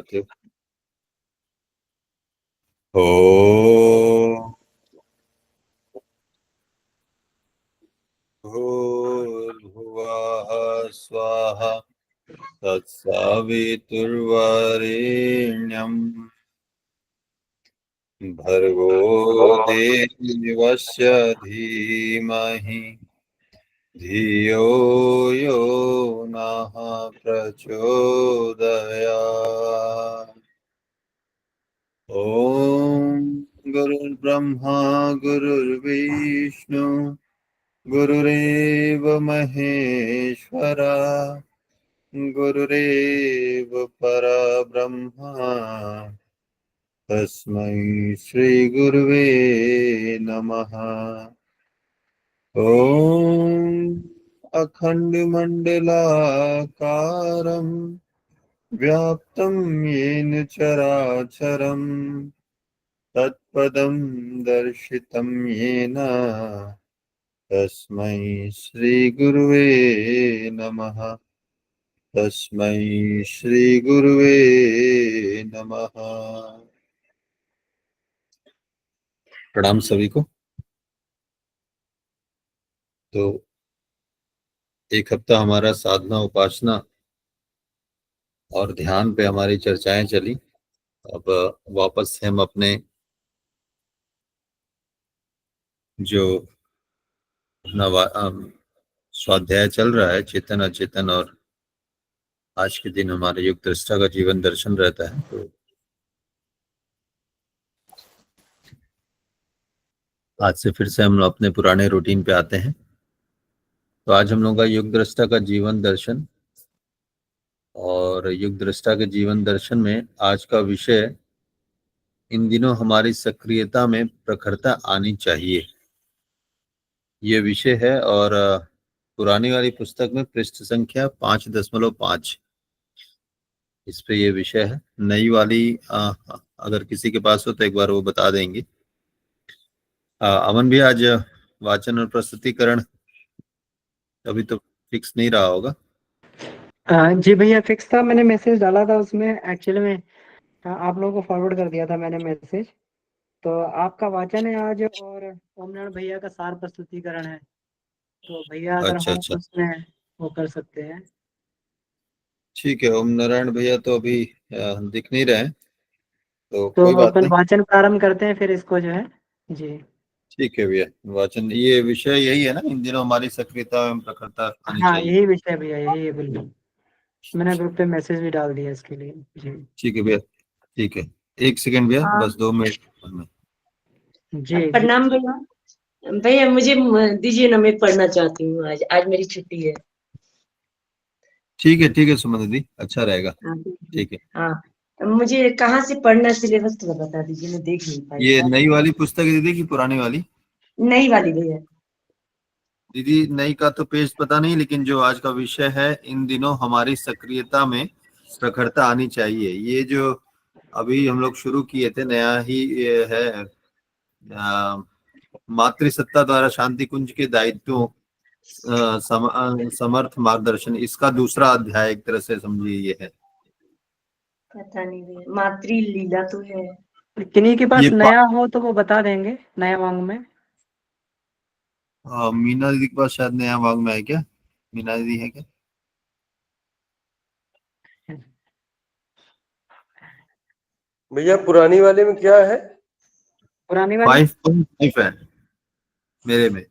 करते हो। ओ भूर्भुवः स्वः तत्सवितुर्वरेण्यं भर्गो देवस्य धीमहि धियो यो नः प्रचोदयात्। ॐ गुरुर्ब्रह्मा गुरुर्विष्णु गुरुरेव महेश्वरा गुरुरेव परब्रह्मा तस्मै श्रीगुरुवे नमः। ॐ अखण्डमण्डलाकारं व्याप्तं येन चराचरं तत्पदं दर्शितं येन तस्मै श्रीगुरुवे नमः। तस्मै श्रीगुरुवे नमः। प्रणाम सभी को। तो एक हफ्ता हमारा साधना उपासना और ध्यान पे हमारी चर्चाएं चली। अब वापस से हम अपने जो स्वाध्याय चल रहा है चेतन अचेतन, और आज के दिन हमारे युग दृष्टा का जीवन दर्शन रहता है, तो आज से फिर से हम अपने पुराने रूटीन पे आते हैं। तो आज हम लोग का युग दृष्टा का जीवन दर्शन, और युग दृष्टा के जीवन दर्शन में आज का विषय इन दिनों हमारी सक्रियता में प्रखरता आनी चाहिए, ये विषय है। और पुरानी वाली पुस्तक में पृष्ठ संख्या 5.5 इस पे ये विषय है। नई वाली अगर किसी के पास हो तो एक बार वो बता देंगे। अमन भी आज वाचन और प्रस्तुतिकरण अभी तो फिक्स नहीं रहा होगा। जी भैया फिक्स था, मैंने मैसेज डाला था उसमें एक्चुअली में आप लोगों को फॉरवर्ड कर दिया था मैंने मैसेज। तो आपका वाचन है आज और ओम नारायण भैया का सार प्रस्तुतिकरण है, तो भैया अगर अच्छा हो अच्छा, तो उसमें वो कर सकते हैं। ठीक है। ओम नारायण भैया तो अभी दिख नहीं रहे हैं, तो तो कोई बात अपन नहीं। वाचन प्रारंभ करते हैं फिर इसको जो है। जी ठीक है भैया, वाचन ये विषय यही है ना, इन दिनों हमारी सक्रियता एवं प्रखरता आनी हाँ, चाहिए। यही विषय भैया, यही है बिल्कुल। मैंने ग्रुप पे मैसेज भी डाल दिया इसके लिए। जी ठीक है भैया, ठीक है। एक सेकंड भैया, हाँ बस 2 मिनट में। जी जी प्रणाम भैया। भैया मुझे दीजिए ना, मैं पढ़ना चाहती हूँ। आज आज मेरी छुट्टी है। ठीक है सुमन दीदी, अच्छा रहेगा। हाँ ठीक है। हाँ, मुझे कहाँ से पढ़ना है, सिलेबस तो बता दीजिए, मैं देख नहीं पाई। ये नई वाली पुस्तक है दीदी की पुरानी वाली? नई वाली भैया। दीदी नई का तो पेज पता नहीं, लेकिन जो आज का विषय है इन दिनों हमारी सक्रियता में प्रखरता आनी चाहिए, ये जो अभी हम लोग शुरू किए थे नया ही ये है। मातृसत्ता द्वारा शांति कुंज के दायित्वों समर्थ मार्गदर्शन, इसका दूसरा अध्याय एक तरह से समझिए ये है। पता नहीं भैया, मातृ लीला तो है। किन्हीं के पास ये नया हो तो वो बता देंगे, नया वांग में। मीना दीदी के पास शायद नया भाग में है क्या? मीना दीदी है क्या? भैया पुरानी वाले में क्या है? पुरानी वाली 5.5 है मेरे में।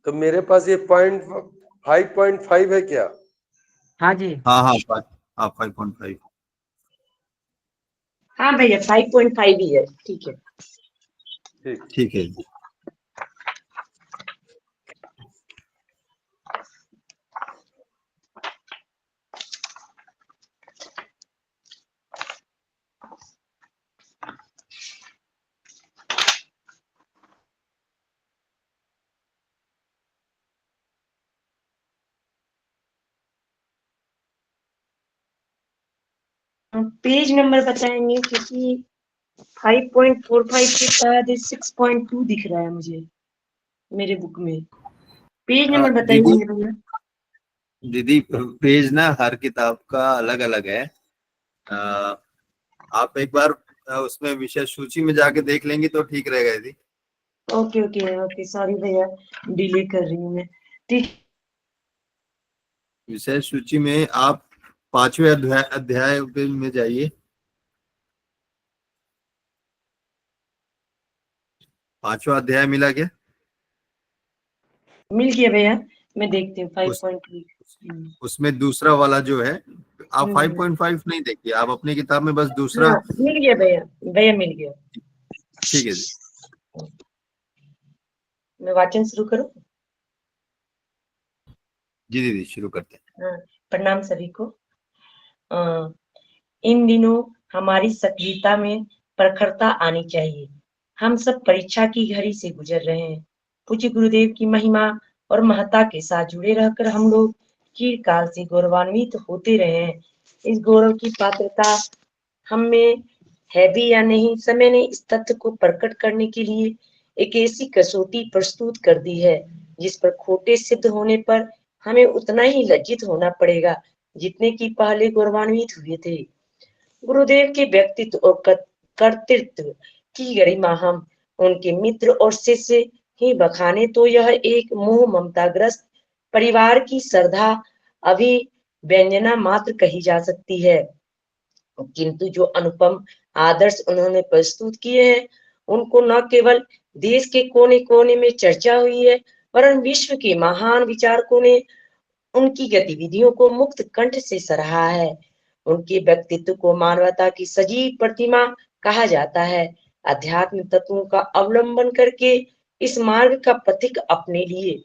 तो मेरे पास ये 5.5 है क्या? हाँ जी। हाँ हाँ, 5.5। हाँ भैया 5.5 ही है, ठीक है। ठीक। ठीक है। पेज नंबर बताएंगे, क्योंकि 5.45 के बाद 6.2 दिख रहा है मुझे मेरे बुक में। पेज नंबर दीदी बताइए भैया। दीदी पेज ना हर किताब का अलग अलग है। आप एक बार उसमें विषय सूची में जाके देख लेंगे तो ठीक रहेगा यदि। ओके ओके ओके, सॉरी भैया, डिले कर रही हूँ मैं। ठीक, विषय सूची में आप 5वें अध्याय में जाइए। 5वां अध्याय मिला क्या? मिल गया भैया, मैं देखती हूँ उस 5.3। उसमें दूसरा वाला जो है, आप 5.5 नहीं देखिए, आप अपनी किताब में बस दूसरा। हाँ मिल गया भैया, भैया मिल गया। ठीक है जी। मैं वाचन शुरू करूँ? जी दीदी शुरू करते हैं। हाँ, प्रणाम सभी को। इन दिनों हमारी सक्रियता में प्रखरता आनी चाहिए। हम सब परीक्षा की घड़ी से गुजर रहे हैं। पूज्य गुरुदेव की महिमा और महत्ता के साथ जुड़े रहकर हम लोग चिरकाल से गौरवान्वित होते रहे हैं। इस गौरव की पात्रता हम में है भी या नहीं, समय ने इस तथ्य को प्रकट करने के लिए एक ऐसी कसौटी प्रस्तुत कर दी है जिस पर खोटे सिद्ध होने पर हमें उतना ही लज्जित होना पड़ेगा जितने की पहले गौरवान्वित हुए थे। गुरुदेव के व्यक्तित्व और कर्तृत्व की गरिमा हम उनके मित्र और शिष्य ही बखाने तो यह एक मोह ममताग्रस्त परिवार की श्रद्धा अभिव्यंजना मात्र कही जा सकती है। किंतु जो अनुपम आदर्श उन्होंने प्रस्तुत किए हैं, उनको न केवल देश के कोने कोने में चर्चा हुई है, वरन विश्व के महान विचारकों ने उनकी गतिविधियों को मुक्त कंठ से सराहा है। उनके व्यक्तित्व को मानवता की सजीव प्रतिमा कहा जाता है। अध्यात्म तत्वों का अवलंबन करके इस मार्ग का पथिक अपने लिए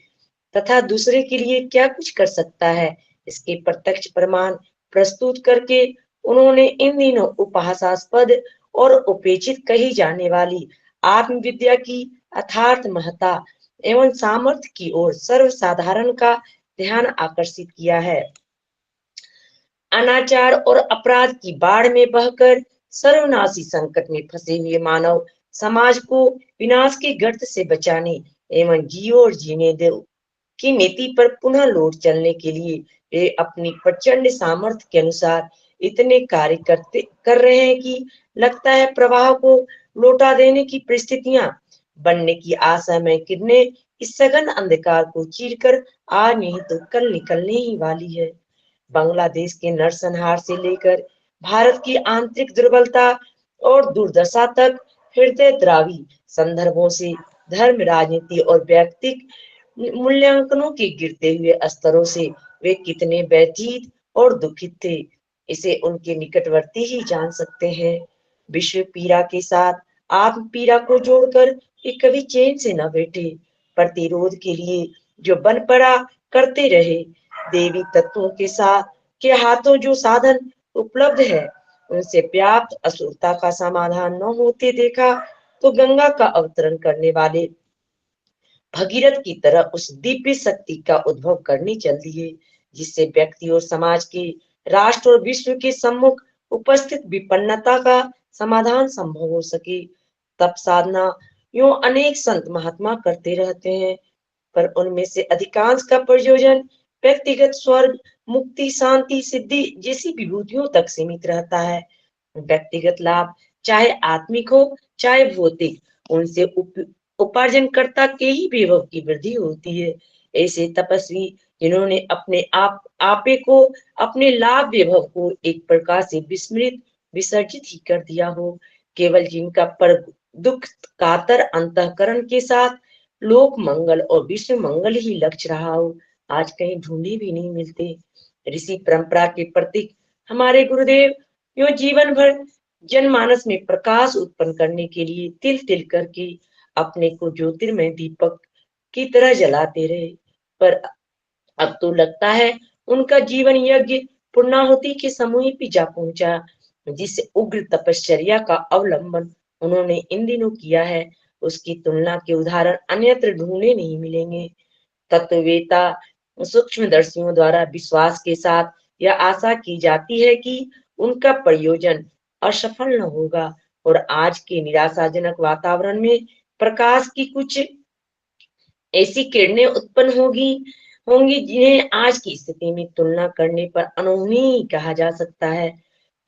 तथा दूसरे के लिए क्या कुछ कर सकता है, इसके प्रत्यक्ष प्रमाण प्रस्तुत करके उन्होंने इन दिनों उपहासास्पद और उपेक्षित कही जाने वाली आत्मविद्या की अथार्थ महत्ता एवं सामर्थ्य की ओर सर्वसाधारण का ध्यान आकर्षित किया है। अनाचार और अपराध की बाढ़ में बहकर सर्वनाशी संकट में फंसे हुए मानव समाज को विनाश के गर्त से बचाने एवं जियो और जीने दो की नीति पर पुनः लौट चलने के लिए वे अपनी प्रचंड सामर्थ्य के अनुसार इतने कार्य कर रहे हैं कि लगता है प्रवाह को लौटा देने की परिस्थितियां बनने की आशा में किरणें इस सघन अंधकार को चीरकर आज नहीं तो कल निकलने ही वाली है। बांग्लादेश के नरसंहार से लेकर भारत की आंतरिक दुर्बलता और दुर्दशा तक हृदय द्रावी संदर्भों से धर्म, राजनीति और व्यक्तिक मूल्यांकनों के गिरते हुए स्तरों से वे कितने व्यथित और दुखित थे, इसे उनके निकटवर्ती ही जान सकते हैं। विश्व पीड़ा के साथ आप पीड़ा को जोड़कर वे कभी चैन से न बैठे, प्रतिरोध के लिए जो बन पड़ा करते रहे। देवी तत्वों के साथ के हाथों जो साधन उपलब्ध है, उनसे व्याप्त असुरता का समाधान न होते देखा तो गंगा का अवतरण करने वाले भगीरथ की तरह उस दिव्य शक्ति का उद्भव करने चल दिए, जिससे व्यक्ति और समाज के, राष्ट्र और विश्व के सम्मुख उपस्थित विपन्नता का समाधान संभव हो सके। तप साधना यूं अनेक संत महात्मा करते रहते हैं, पर उनमें से अधिकांश का प्रयोजन व्यक्तिगत स्वर्ग, मुक्ति, शांति, सिद्धि जैसी विभूतियों तक सीमित रहता है। व्यक्तिगत लाभ चाहे आत्मिक हो चाहे भौतिक, उनसे उपार्जनकर्ता के ही वैभव की वृद्धि होती है। ऐसे तपस्वी जिन्होंने अपने आपे को, अपने लाभ वैभव को एक प्रकार से विस्मृत विसर्जित ही कर दिया हो, केवल जिनका पर दुख कातर अंतःकरण के साथ लोक मंगल और विश्व मंगल ही लक्ष्य रहा हो, आज कहीं ढूंढे भी नहीं मिलते। ऋषि परंपरा के प्रतीक हमारे गुरुदेव यो जीवन भर जनमानस में प्रकाश उत्पन्न करने के लिए तिल तिल करके अपने को ज्योतिर्मय दीपक की तरह जलाते रहे, पर अब तो लगता है उनका जीवन यज्ञ पूर्णाहुति के समूह भी जा पहुंचा। जिस उग्र तपश्चर्या का अवलंबन उन्होंने इन दिनों किया है, उसकी तुलना के उदाहरण अन्यत्र ढूंढने नहीं मिलेंगे। तत्ववेता सूक्ष्मदर्शियों द्वारा विश्वास के साथ यह आशा की जाती है कि उनका प्रयोजन असफल न होगा और आज के निराशाजनक वातावरण में प्रकाश की कुछ ऐसी किरणें उत्पन्न होंगी जिन्हें आज की स्थिति में तुलना करने पर अनहोनी कहा जा सकता है।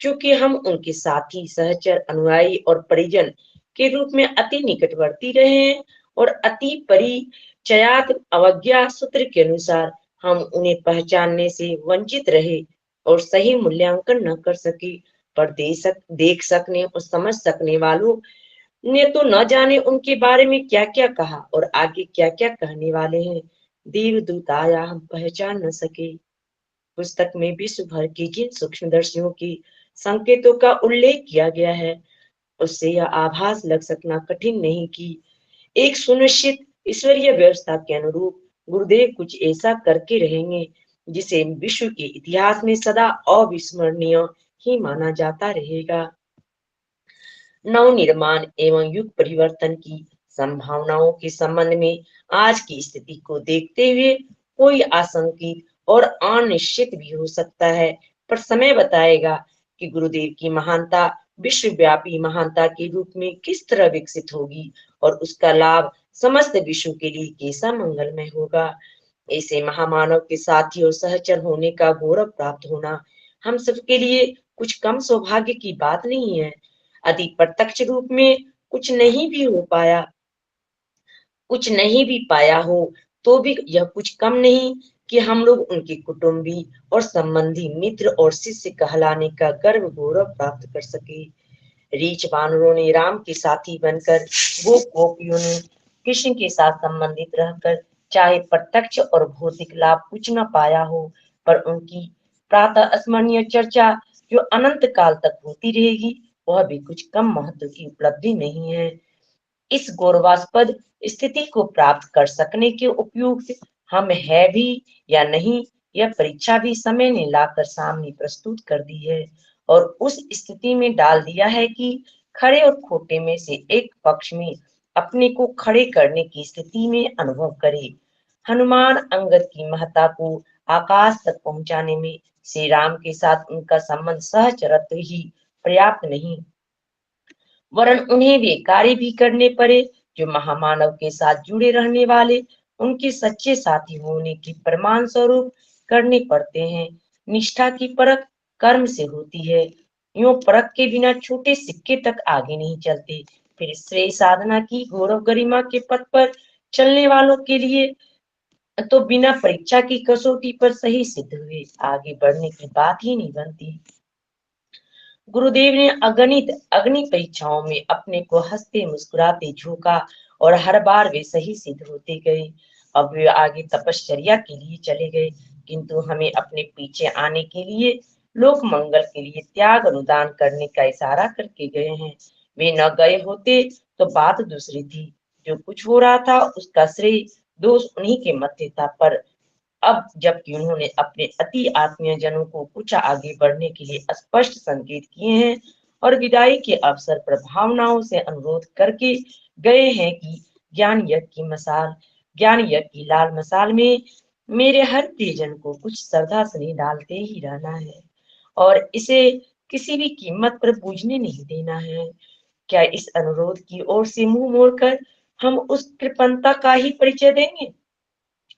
चूंकि हम उनके साथी, सहचर, अनुयायी और परिजन के रूप में अति निकटवर्ती रहे हैं और अति परिचयात अवज्ञा सूत्र के अनुसार हम उन्हें पहचानने से वंचित रहे और सही मूल्यांकन न कर सके, पर देख सकने और समझ सकने वालों ने तो न जाने उनके बारे में क्या क्या कहा और आगे क्या क्या कहने वाले हैं। देवदूत आया, हम पहचान न सके। पुस्तक में विश्व भर की जिन सूक्ष्मदर्शियों की संकेतों का उल्लेख किया गया है, उससे यह आभास लग सकना कठिन नहीं कि एक सुनिश्चित ईश्वरीय व्यवस्था के अनुरूप गुरुदेव कुछ ऐसा करके रहेंगे जिसे विश्व के इतिहास में सदा अविस्मरणीय ही माना जाता रहेगा। नवनिर्माण एवं युग परिवर्तन की संभावनाओं के संबंध में आज की स्थिति को देखते हुए कोई आशंकित और अनिश्चित भी हो सकता है, पर समय बताएगा कि गुरुदेव की महानता विश्वव्यापी महानता के रूप में किस तरह विकसित होगी और उसका लाभ समस्त विश्व के लिए कैसा मंगलमय होगा। ऐसे महामानव के साथी और सहचर होने का गौरव प्राप्त होना हम सबके लिए कुछ कम सौभाग्य की बात नहीं है। यदि प्रत्यक्ष रूप में कुछ नहीं भी पाया हो, तो भी यह कुछ कम नहीं कि हम लोग उनके कुटुंबी और संबंधी, मित्र और शिष्य कहलाने का गर्व गौरव प्राप्त कर सके। रीछ वानरों ने राम के साथी बनकर, गोपियों ने कृष्ण के साथ संबंधित रहकर चाहे प्रत्यक्ष और भौतिक लाभ कुछ न पाया हो, पर उनकी प्रातः स्मरणीय चर्चा जो अनंत काल तक होती रहेगी, वह भी कुछ कम महत्व की उपलब्धि नहीं है। इस गौरवास्पद स्थिति को प्राप्त कर सकने के उपयुक्त हम है भी या नहीं, यह परीक्षा भी समय ने लाकर सामने प्रस्तुत कर दी है और उस स्थिति में डाल दिया है कि खरे और खोटे में से एक पक्ष में अपने को खड़े करने की स्थिति में अनुभव करे। हनुमान अंगद की महत्ता को आकाश तक पहुंचाने में श्री राम के साथ उनका संबंध सहचरत्व ही पर्याप्त नहीं, वरन उन्हें वे कार्य भी करने पड़े जो महामानव के साथ जुड़े रहने वाले उनके सच्चे साथी होने की प्रमाण स्वरूप करने पड़ते हैं। निष्ठा की परख कर्म से होती है, यूं परख के बिना छोटे सिक्के तक आगे नहीं चलते। फिर श्रेय साधना की गौरव गरिमा के पथ पर चलने वालों के लिए तो बिना परीक्षा की कसौटी पर सही सिद्ध हुए आगे बढ़ने की बात ही नहीं बनती। गुरुदेव ने अगणित अग्नि परीक्षाओं में अपने को हंसते मुस्कुराते झोंका और हर बार वे सही सिद्ध होते गए। अब वे आगे तपश्चर्या के लिए चले गए, किंतु हमें अपने पीछे आने के लिए, लोक मंगल के लिए त्याग अनुदान करने का इशारा करके गए हैं। वे न गए होते तो बात दूसरी थी। जो कुछ हो रहा था उसका श्रेय दोष उन्हीं के मत्थे था, पर अब जबकि उन्होंने अपने अति आत्मीय जनों को कुछ आगे बढ़ने के लिए स्पष्ट संकेत किए हैं और विदाई के अवसर पर भावनाओं से अनुरोध करके गए हैं कि ज्ञान यज्ञ की लाल मसाल में मेरे हर प्रियजन को कुछ श्रद्धा स्नेह डालते ही रहना है और इसे किसी भी कीमत पर बूझने नहीं देना है। क्या इस अनुरोध की ओर से मुंह मोड़कर हम उस कृपणता का ही परिचय देंगे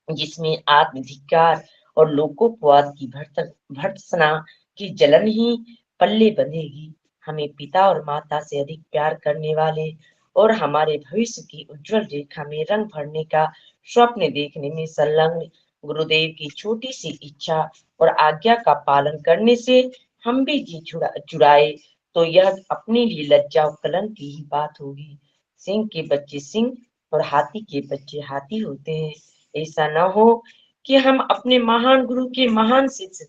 जिसमें आत्मधिकार और लोकोपवाद की भर्त्सना की जलन ही पल्ले बंधेगी? हमें पिता और माता से अधिक प्यार करने वाले और हमारे भविष्य की उज्जवल रेखा में रंग भरने का स्वप्न देखने में संलग्न गुरुदेव की छोटी सी इच्छा और आज्ञा का पालन करने से हम भी जी जुड़ाए तो यह अपने लिए लज्जा और कलंक की ही बात होगी। सिंह के बच्चे सिंह और हाथी के बच्चे हाथी होते हैं। ऐसा न हो कि हम अपने महान गुरु के महान शिष्य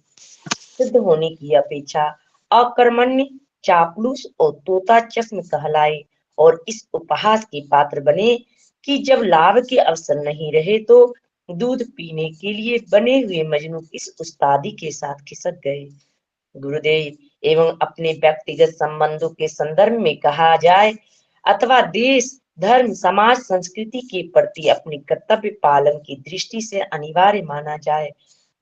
सिद्ध होने की अपेक्षा अकर्मण्य, चापलूस और तोता चश्म कहलाए और इस उपहास के पात्र बने कि जब लाभ के अवसर नहीं रहे तो दूध पीने के लिए बने हुए मजनू इस उस्तादी के साथ खिसक गए। गुरुदेव एवं अपने व्यक्तिगत संबंधों के संदर्भ में कहा जाए अथवा देश, धर्म, समाज, संस्कृति के प्रति अपने कर्तव्य पालन की दृष्टि से अनिवार्य माना जाए,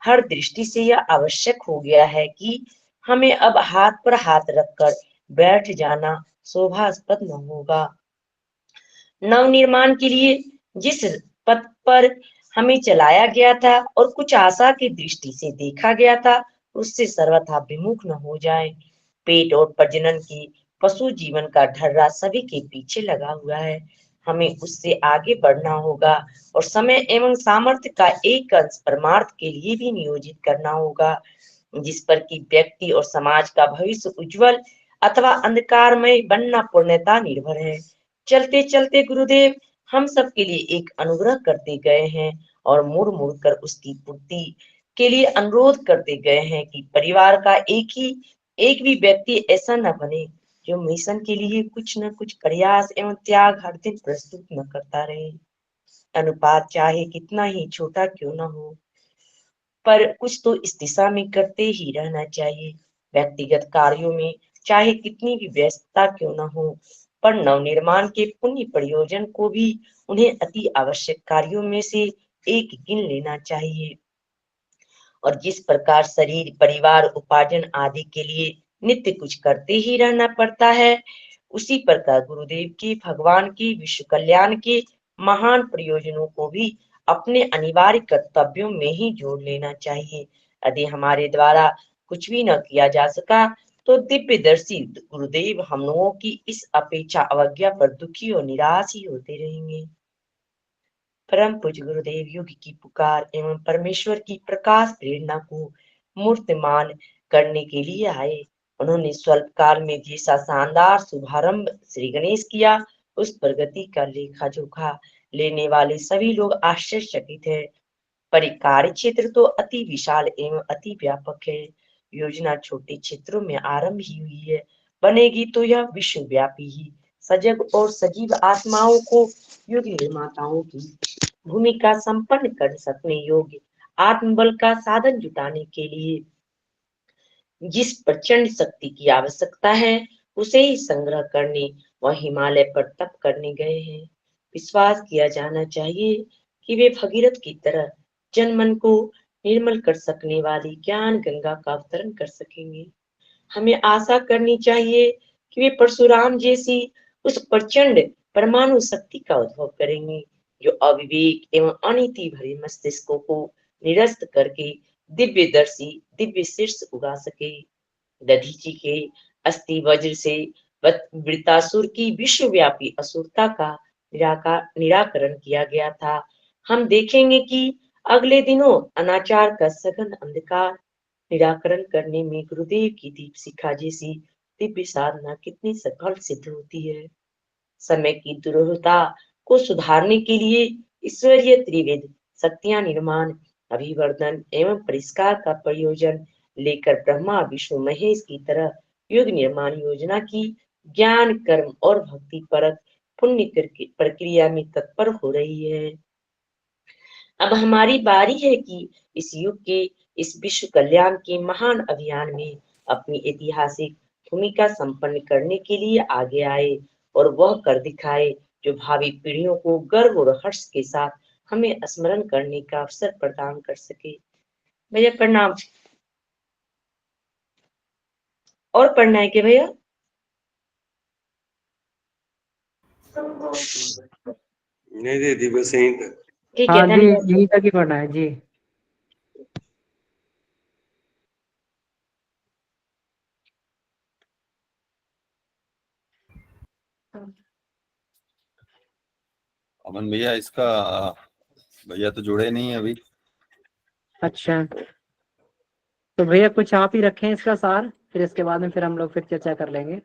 हर दृष्टि से यह आवश्यक हो गया है कि हमें अब हाथ पर हाथ रखकर बैठ जाना शोभास्पद न होगा। नवनिर्माण के लिए जिस पथ पर हमें चलाया गया था और कुछ आशा की दृष्टि से देखा गया था, उससे सर्वथा विमुख न हो जाए। पेट और प्रजनन की पशु जीवन का ढर्रा सभी के पीछे लगा हुआ है। हमें उससे आगे बढ़ना होगा और समय एवं सामर्थ्य का एक अंश परमार्थ के लिए भी नियोजित करना होगा, जिस पर कि व्यक्ति और समाज का भविष्य उज्जवल अथवा अंधकारमय बनना पूर्णतः निर्भर है। चलते चलते गुरुदेव हम सब के लिए एक अनुग्रह करते गए हैं और मुड़ मुड़ कर उसकी पूर्ति के लिए अनुरोध करते गए हैं कि परिवार का एक भी व्यक्ति ऐसा न बने जो मिशन के लिए कुछ न कुछ प्रयास एवं त्याग हर दिन प्रस्तुत न करता रहे। अनुपात चाहे कितना ही छोटा क्यों न हो, पर कुछ तो इस दिशा में करते ही रहना चाहिए। व्यक्तिगत कार्यों में चाहे कितनी भी व्यस्तता क्यों न हो, पर नवनिर्माण के पुण्य प्रयोजन को भी उन्हें अति आवश्यक कार्यों में से एक गिन लेना चाहिए। और जिस प्रकार शरीर परिवार उपार्जन आदि के लिए नित्य कुछ करते ही रहना पड़ता है, उसी प्रकार गुरुदेव की भगवान की विश्व कल्याण के महान प्रयोजनों को भी अपने अनिवार्य कर्तव्यों में ही जोड़ लेना चाहिए। यदि हमारे द्वारा कुछ भी न किया जा सका तो दिव्यदर्शी गुरुदेव हम लोगों की इस अपेक्षा अवज्ञा पर दुखी और निराश ही होते रहेंगे। परम पूज्य गुरुदेव युग की पुकार एवं परमेश्वर की प्रकाश प्रेरणा को मूर्तिमान करने के लिए आए। उन्होंने स्वल्प काल में जैसा शानदार शुभारंभ श्री गणेश किया, उस प्रगति का लेखा जोखा लेने वाले सभी लोग आश्चर्यचकित है। पर कार्य क्षेत्र तो अति विशाल एवं अति व्यापक है। योजना छोटे क्षेत्रों में आरंभ ही हुई है, बनेगी तो यह विश्वव्यापी ही सजग और सजीव आत्माओं को युग निर्माताओं की भूमिका संपन्न कर सकने योग्य आत्मबल का साधन जुटाने के लिए जिस प्रचंड शक्ति की आवश्यकता है, उसे ही संग्रह करने वह हिमालय पर तप करने गए हैं। विश्वास किया जाना चाहिए कि वे भगीरथ की तरह जन मन को निर्मल कर सकने वाली ज्ञान गंगा का अवतरण कर सकेंगे। हमें आशा करनी चाहिए कि वे परशुराम जैसी उस प्रचंड परमाणु शक्ति का उद्भव करेंगे, जो अविवेक एवं अनीति भरे मस्तिष्कों को निरस्त करके दिव्य शीर्ष उगा सके। दधीची के अस्थि वज्र से वृतासुर की विश्वव्यापी असुरता का निराकरण किया गया था। हम देखेंगे कि अगले दिनों अनाचार का सघन अंधकार निराकरण करने में गुरुदेव की दीप शिखा जैसी दिव्य साधना कितनी सफल सिद्ध होती है। समय की दुरूहता को सुधारने के लिए ईश्वरीय त्रिविध शक्तियां निर्माण अभिवर्धन एवं परिष्कार का प्रयोजन लेकर ब्रह्मा विष्णु महेश की तरह युग निर्माण योजना की ज्ञान कर्म और भक्ति परक पुण्य प्रक्रिया में तत्पर हो रही है। अब हमारी बारी है कि इस युग के इस विश्व कल्याण के महान अभियान में अपनी ऐतिहासिक भूमिका संपन्न करने के लिए आगे आए और वह कर दिखाए जो भावी पीढ़ियों को गर्व और हर्ष के साथ हमें स्मरण करने का अवसर प्रदान कर सके। भैया प्रणाम। और पढ़ना है क्या भैया? नहीं दीदी बस यहीं तक। ठीक हाँ है, जी, धन्यवाद। यही तक ही पढ़ना है जी। अमन भैया इसका भैया तो जुड़े नहीं है अभी। अच्छा, तो भैया कुछ आप ही रखें इसका सार, फिर इसके बाद में फिर हम लोग फिर चर्चा कर लेंगे।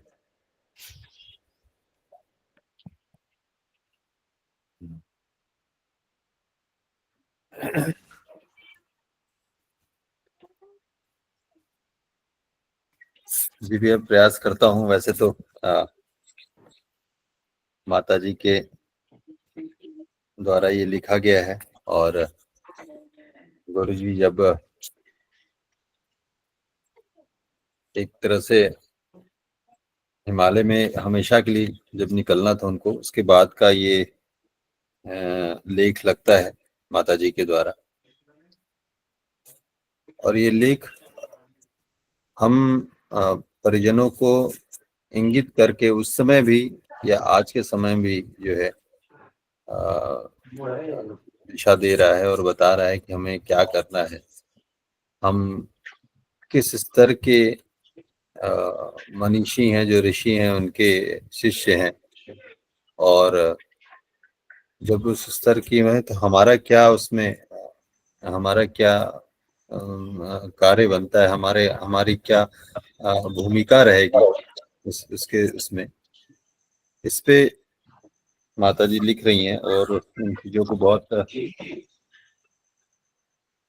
जी भैया प्रयास करता हूँ। वैसे तो माता जी के द्वारा ये लिखा गया है और गुरु जी जब एक तरह से हिमालय में हमेशा के लिए जब निकलना था उनको, उसके बाद का ये लेख लगता है माता जी के द्वारा। और ये लेख हम परिजनों को इंगित करके उस समय भी या आज के समय भी जो है दिशा दे रहा है और बता रहा है कि हमें क्या करना है, हम किस स्तर के मनीषी हैं, जो ऋषि हैं, उनके शिष्य हैं। और जब उस स्तर की है तो हमारा क्या उसमें, हमारा क्या कार्य बनता है, हमारी क्या भूमिका रहेगी उसके उसमें, इस पे माता जी लिख रही हैं। और उन चीजों को बहुत,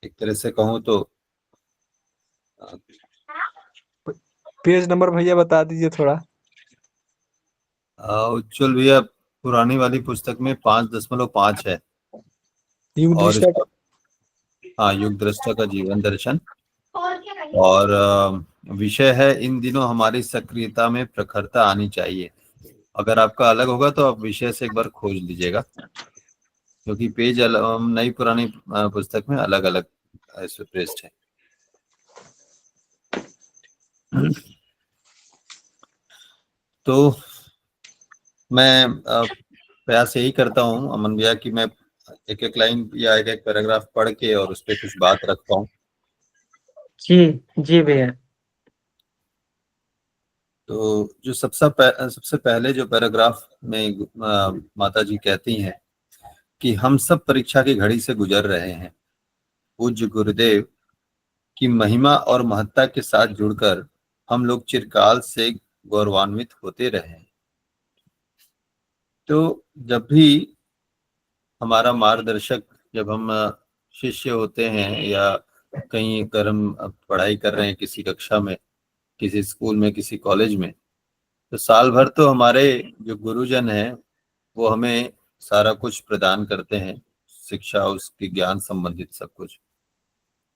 एक तरह से कहूँ तो, पेज नंबर भैया बता दीजिए थोड़ा। उज्जवल भैया, पुरानी वाली पुस्तक में 5.5 है। युग और दृष्टा हाँ, युग दृष्टा का जीवन दर्शन। और विषय है, इन दिनों हमारी सक्रियता में प्रखरता आनी चाहिए। अगर आपका अलग होगा तो आप विषय से एक बार खोज लीजिएगा, क्योंकि पेज नई पुरानी पुस्तक में अलग अलग ऐसे प्रेस्ड है। तो मैं प्रयास यही करता हूँ अमन भैया कि मैं एक एक लाइन या एक एक पैराग्राफ पढ़ के और उस पर कुछ बात रख पाऊँ। जी जी भैया। तो जो सबसे पहले जो पैराग्राफ में माता जी कहती हैं कि हम सब परीक्षा की घड़ी से गुजर रहे हैं। पूज्य गुरुदेव की महिमा और महत्ता के साथ जुड़कर हम लोग चिरकाल से गौरवान्वित होते रहे हैं। तो जब भी हमारा मार्गदर्शक, जब हम शिष्य होते हैं या कहीं अगर हम पढ़ाई कर रहे हैं किसी कक्षा में, किसी स्कूल में, किसी कॉलेज में, तो साल भर तो हमारे जो गुरुजन हैं वो हमें सारा कुछ प्रदान करते हैं, शिक्षा, उसकी ज्ञान संबंधित सब कुछ।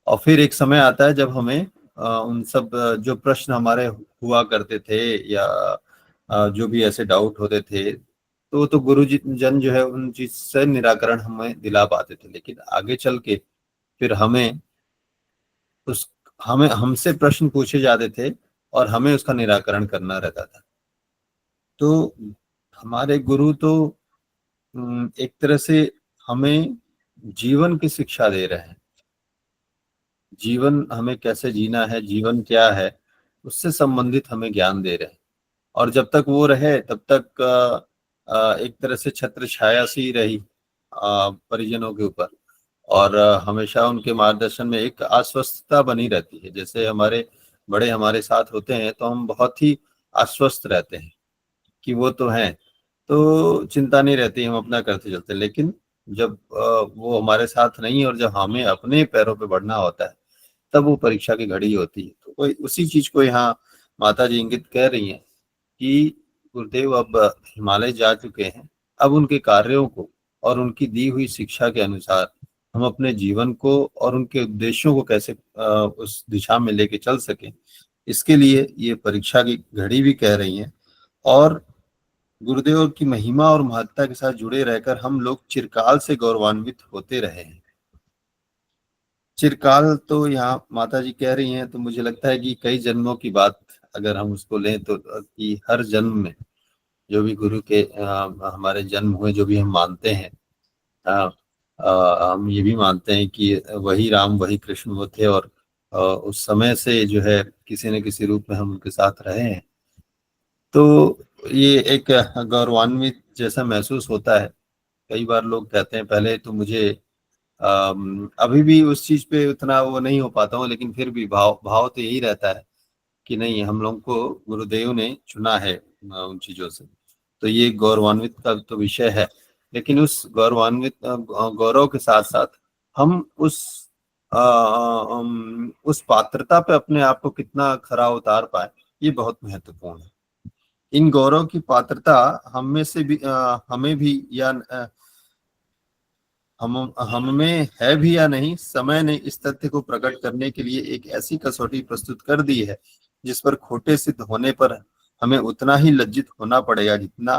और फिर एक समय आता है जब हमें उन सब जो प्रश्न हमारे हुआ करते थे या जो भी ऐसे डाउट होते थे, तो गुरु जी जन जो है उन चीज से निराकरण हमें दिला पाते थे। लेकिन आगे चल के फिर उस हमें हमसे प्रश्न पूछे जाते थे और हमें उसका निराकरण करना रहता था। तो हमारे गुरु तो एक तरह से हमें जीवन की शिक्षा दे रहे हैं। जीवन हमें कैसे जीना है, जीवन क्या है, उससे संबंधित हमें ज्ञान दे रहे हैं। और जब तक वो रहे तब तक एक तरह से छत्र छाया सी रही परिजनों के ऊपर। और हमेशा उनके मार्गदर्शन में एक आश्वस्तता बनी रहती है। जैसे हमारे बड़े हमारे साथ होते हैं तो हम बहुत ही आश्वस्त रहते हैं कि वो तो हैं, तो चिंता नहीं रहती, हम अपना करते चलते। लेकिन जब वो हमारे साथ नहीं है और जब हमें अपने पैरों पे बढ़ना होता है, तब वो परीक्षा की घड़ी होती है। तो कोई उसी चीज को यहाँ माता जी इंगित कह रही हैं कि गुरुदेव अब हिमालय जा चुके हैं, अब उनके कार्यों को और उनकी दी हुई शिक्षा के अनुसार हम अपने जीवन को और उनके उद्देश्यों को कैसे उस दिशा में लेके चल सकें, इसके लिए ये परीक्षा की घड़ी भी कह रही हैं। और गुरुदेव की महिमा और महत्ता के साथ जुड़े रहकर हम लोग चिरकाल से गौरवान्वित होते रहे हैं। चिरकाल तो यहाँ माता जी कह रही हैं, तो मुझे लगता है कि कई जन्मों की बात अगर हम उसको लें तो कि हर जन्म में जो भी गुरु के हमारे जन्म हुए, जो भी हम मानते हैं, हम ये भी मानते हैं कि वही राम वही कृष्ण वो थे और उस समय से जो है किसी न किसी रूप में हम उनके साथ रहे हैं। तो ये एक गौरवान्वित जैसा महसूस होता है। कई बार लोग कहते हैं, पहले तो मुझे अभी भी उस चीज पे उतना वो नहीं हो पाता हूँ, लेकिन फिर भी भाव भाव तो यही रहता है कि नहीं, हम लोग को गुरुदेव ने चुना है उन चीजों से। तो ये गौरवान्वित का तो विषय है, लेकिन उस गौरवान्वित गौरव के साथ साथ हम उस पात्रता पे अपने आप को कितना खरा उतार पाए, ये बहुत महत्वपूर्ण है। इन गौरव की पात्रता हम में से भी हमें भी या हम में है भी या नहीं, समय ने इस तथ्य को प्रकट करने के लिए एक ऐसी कसौटी प्रस्तुत कर दी है जिस पर खोटे सिद्ध होने पर हमें उतना ही लज्जित होना पड़ेगा जितना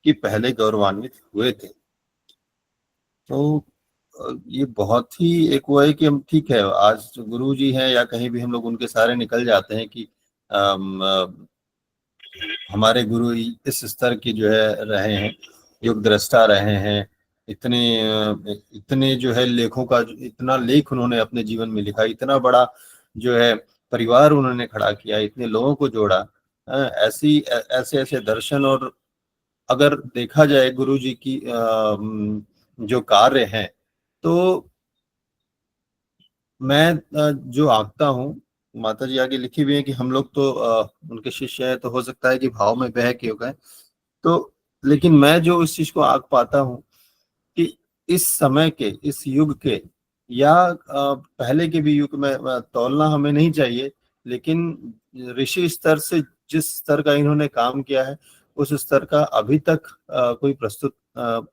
कि पहले गौरवान्वित हुए थे। तो ये बहुत ही एक वो है कि हम ठीक है, आज गुरु जी हैं या कहीं भी हम लोग उनके सारे निकल जाते हैं कि हमारे गुरु इस स्तर की जो है रहे हैं, युग दृष्टा रहे हैं। इतने जो है लेखों का, इतना लेख उन्होंने अपने जीवन में लिखा, इतना बड़ा जो है परिवार उन्होंने खड़ा किया, इतने लोगों को जोड़ा, ऐसे ऐसे दर्शन। और अगर देखा जाए गुरु जी की जो कार्य हैं, तो मैं जो आंकता हूँ, माता जी आगे लिखी हुई है कि हम लोग तो उनके शिष्य हैं, तो हो सकता है कि भाव में बह के हो गए, तो लेकिन मैं जो इस चीज को आंक पाता हूँ कि इस समय के, इस युग के, या पहले के भी युग में तौलना हमें नहीं चाहिए, लेकिन ऋषि स्तर से जिस स्तर का इन्होंने काम किया है, उस स्तर का अभी तक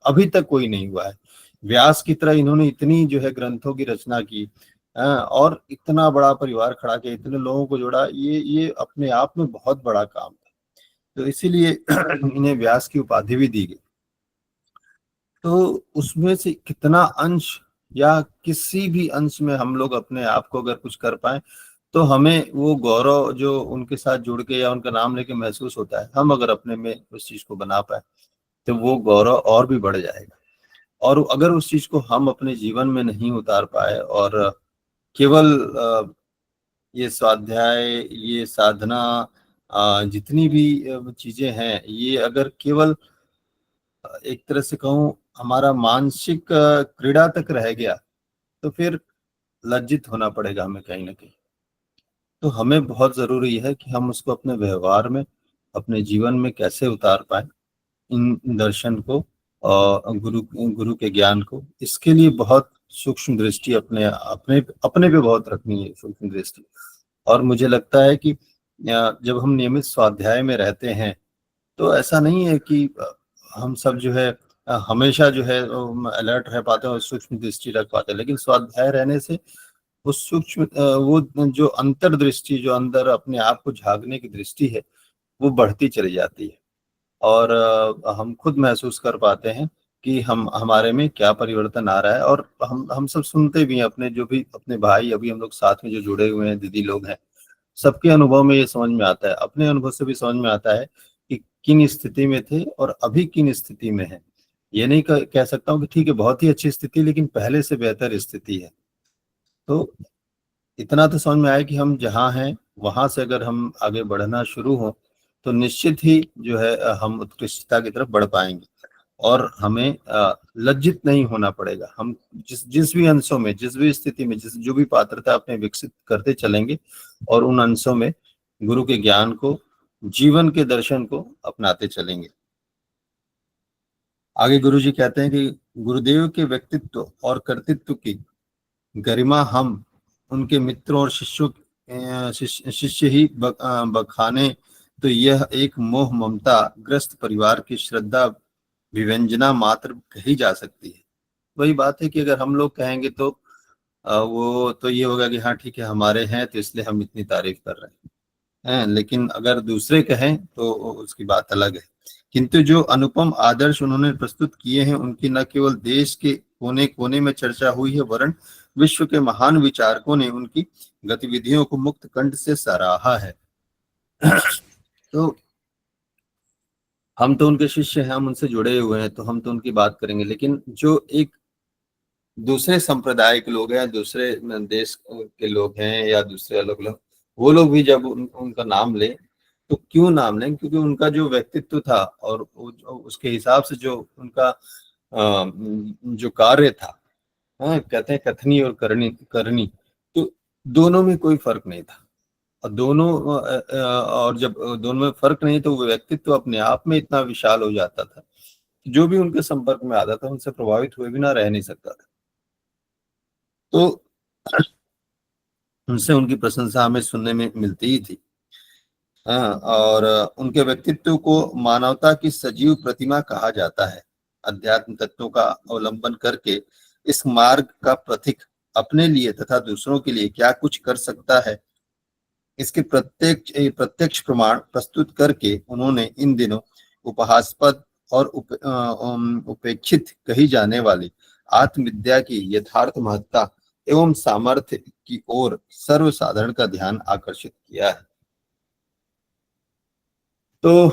अभी तक कोई नहीं हुआ है। व्यास की तरह इन्होंने इतनी जो है ग्रंथों की रचना की, और इतना बड़ा परिवार खड़ा किया, इतने लोगों को जोड़ा, ये अपने आप में बहुत बड़ा काम था। तो इसीलिए इन्हें व्यास की उपाधि भी दी गई। तो उसमें से कितना अंश या किसी भी अंश में हम लोग अपने आप को अगर कुछ कर पाए, तो हमें वो गौरव जो उनके साथ जुड़ के या उनका नाम लेके महसूस होता है, हम अगर अपने में उस चीज को बना पाए, तो वो गौरव और भी बढ़ जाएगा। और अगर उस चीज को हम अपने जीवन में नहीं उतार पाए, और केवल ये स्वाध्याय, ये साधना, जितनी भी चीजें हैं, ये अगर केवल एक तरह से कहूँ हमारा मानसिक क्रीड़ा तक रह गया, तो फिर लज्जित होना पड़ेगा हमें कहीं ना कहीं। तो हमें बहुत जरूरी है कि हम उसको अपने व्यवहार में, अपने जीवन में कैसे उतार पाए इन दर्शन को और गुरु गुरु के ज्ञान को। इसके लिए बहुत सूक्ष्म दृष्टि अपने अपने अपने पे बहुत रखनी है, सूक्ष्म दृष्टि। और मुझे लगता है कि जब हम नियमित स्वाध्याय में रहते हैं, तो ऐसा नहीं है कि हम सब जो है हमेशा जो है अलर्ट रह पाते हैं और सूक्ष्म दृष्टि रख पाते हैं, लेकिन स्वाध्याय रहने से उस सूक्ष्म वो जो अंतर्दृष्टि, जो अंदर अपने आप को झांकने की दृष्टि है, वो बढ़ती चली जाती है। और हम खुद महसूस कर पाते हैं कि हम हमारे में क्या परिवर्तन आ रहा है। और हम सब सुनते भी हैं, अपने जो भी अपने भाई अभी हम लोग साथ में जो जुड़े हुए हैं, दीदी लोग हैं, सबके अनुभव में ये समझ में आता है, अपने अनुभव से भी समझ में आता है कि किन स्थिति में थे और अभी किन स्थिति में है। ये नहीं कह सकता हूँ कि ठीक है बहुत ही अच्छी स्थिति, लेकिन पहले से बेहतर स्थिति है। तो इतना तो समझ में आया कि हम जहाँ हैं वहां से अगर हम आगे बढ़ना शुरू हो, तो निश्चित ही जो है हम उत्कृष्टता की तरफ बढ़ पाएंगे। और हमें लज्जित नहीं होना पड़ेगा। हम जिस जिस भी अंशों में, जिस भी स्थिति में, जिस जो भी पात्रता अपने विकसित करते चलेंगे, और उन अंशों में गुरु के ज्ञान को, जीवन के दर्शन को अपनाते चलेंगे। आगे गुरु जी कहते हैं कि गुरुदेव के व्यक्तित्व और कर्तृत्व की गरिमा हम उनके मित्रों और शिष्य ही बखाने, तो यह एक मोह ममता ग्रस्त परिवार की श्रद्धा विव्यंजना मात्र कही जा सकती है। वही बात है कि अगर हम लोग कहेंगे तो वो तो ये होगा कि हाँ ठीक है हमारे हैं, तो इसलिए हम इतनी तारीफ कर रहे हैं, लेकिन अगर दूसरे कहें तो उसकी बात अलग है। किंतु जो अनुपम आदर्श उन्होंने प्रस्तुत किए हैं, उनकी न केवल देश के कोने कोने में चर्चा हुई है, वरन विश्व के महान विचारकों ने उनकी गतिविधियों को मुक्त कंठ से सराहा है। तो हम तो उनके शिष्य हैं, हम उनसे जुड़े हुए हैं, तो हम तो उनकी बात करेंगे, लेकिन जो एक दूसरे संप्रदाय के लोग हैं, दूसरे देश के लोग हैं, या दूसरे अलग लोग, वो लोग भी जब उनका नाम लें, तो क्यों नाम लें? क्योंकि उनका जो व्यक्तित्व था और उसके हिसाब से जो उनका जो कार्य था, हाँ कहते हैं कथनी और करनी करनी, तो दोनों में कोई फर्क नहीं था। और दोनों और जब दोनों में फर्क नहीं, तो वो व्यक्तित्व अपने आप में इतना विशाल हो जाता था, जो भी उनके संपर्क में आता था उनसे प्रभावित हुए बिना रह नहीं सकता था। तो उनसे उनकी प्रशंसा हमें सुनने में मिलती ही थी। हाँ, और उनके व्यक्तित्व को मानवता की सजीव प्रतिमा कहा जाता है। अध्यात्म तत्वों का अवलंबन करके इस मार्ग का पथिक अपने लिए तथा दूसरों के लिए क्या कुछ कर सकता है, इसके प्रत्यक्ष प्रमाण प्रस्तुत करके उन्होंने इन दिनों उपहासास्पद और उपेक्षित कही जाने वाली आत्मविद्या की यथार्थ महत्ता एवं सामर्थ्य की ओर सर्वसाधारण का ध्यान आकर्षित किया है। तो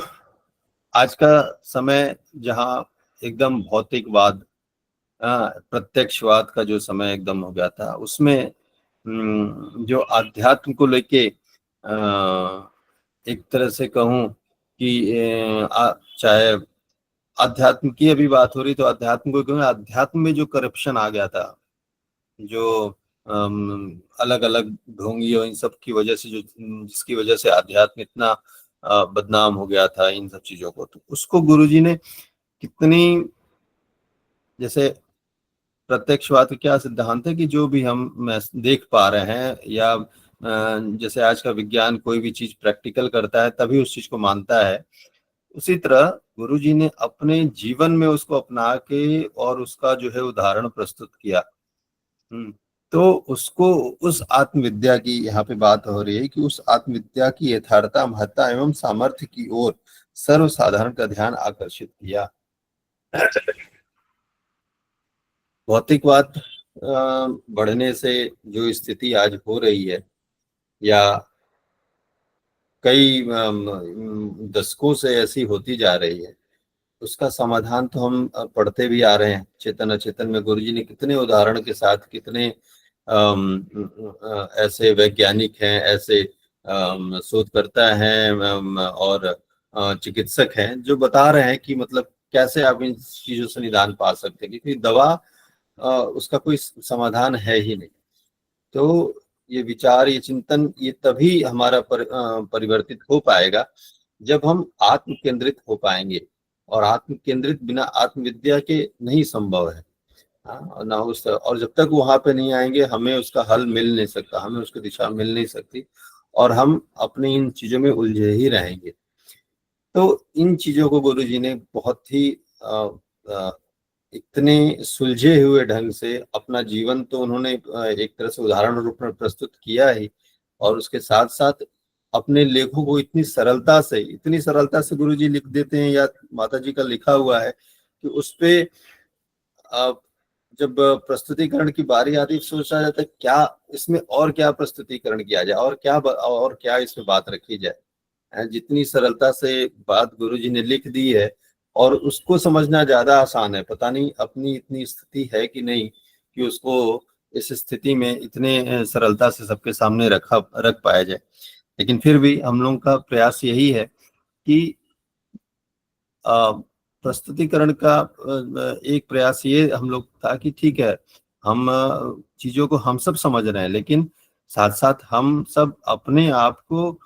आज का समय जहाँ एकदम भौतिकवाद, प्रत्यक्षवाद का जो समय एकदम हो गया था, उसमें जो अध्यात्म को लेके एक तरह से कहूँ कि चाहे अध्यात्म की अभी बात हो रही, तो अध्यात्म को क्यों, अध्यात्म में जो करप्शन आ गया था, जो अलग अलग ढोंगियों इन सब की वजह से, जो जिसकी वजह से अध्यात्म इतना बदनाम हो गया था इन सब चीजों को, तो उसको गुरुजी ने कितनी, जैसे प्रत्यक्षवाद का क्या सिद्धांत है कि जो भी हम देख पा रहे हैं, या जैसे आज का विज्ञान कोई भी चीज प्रैक्टिकल करता है तभी उस चीज को मानता है, उसी तरह गुरुजी ने अपने जीवन में उसको अपना के और उसका जो है उदाहरण प्रस्तुत किया। तो उसको, उस आत्मविद्या की यहाँ पे बात हो रही है कि उस आत्मविद्या की यथार्थता, महत्ता एवं सामर्थ्य की ओर सर्वसाधारण का ध्यान आकर्षित किया। भौतिकवाद बढ़ने से जो स्थिति आज हो रही है, या कई दशकों से ऐसी होती जा रही है, उसका समाधान तो हम पढ़ते भी आ रहे हैं। चेतन अचेतन में गुरुजी ने कितने उदाहरण के साथ, कितने ऐसे वैज्ञानिक हैं, ऐसे शोधकर्ता हैं और चिकित्सक हैं जो बता रहे हैं कि मतलब कैसे आप इन चीजों से निदान पा सकते हैं, क्योंकि दवा उसका कोई समाधान है ही नहीं। तो ये विचार, ये चिंतन, ये तभी हमारा परिवर्तित हो पाएगा जब हम आत्म केंद्रित हो पाएंगे, और आत्म केंद्रित बिना आत्मविद्या के नहीं संभव है। ना उस, और जब तक वहां पे नहीं आएंगे हमें उसका हल मिल नहीं सकता, हमें उसकी दिशा मिल नहीं सकती, और हम अपनी इन चीजों में उलझे ही रहेंगे। तो इन चीजों को गुरुजी ने बहुत ही इतने सुलझे हुए ढंग से, अपना जीवन तो उन्होंने एक तरह से उदाहरण रूप में प्रस्तुत किया ही, और उसके साथ साथ अपने लेखों को इतनी सरलता से गुरुजी लिख देते हैं, या माता जी का लिखा हुआ है कि उस पे जब प्रस्तुतिकरण की बारी आती है सोचा जाता है क्या इसमें और क्या प्रस्तुतिकरण किया जाए, और क्या इसमें बात रखी जाए। जितनी सरलता से बात गुरुजी ने लिख दी है, और उसको समझना ज्यादा आसान है। पता नहीं अपनी इतनी स्थिति है कि नहीं कि उसको इस स्थिति में इतने सरलता से सबके सामने रख पाया जाए। लेकिन फिर भी हम लोगों का प्रयास यही है कि प्रस्तुतिकरण का एक प्रयास ये हम लोग था कि ठीक है, हम चीजों को हम सब समझ रहे हैं, लेकिन साथ साथ हम सब अपने आप को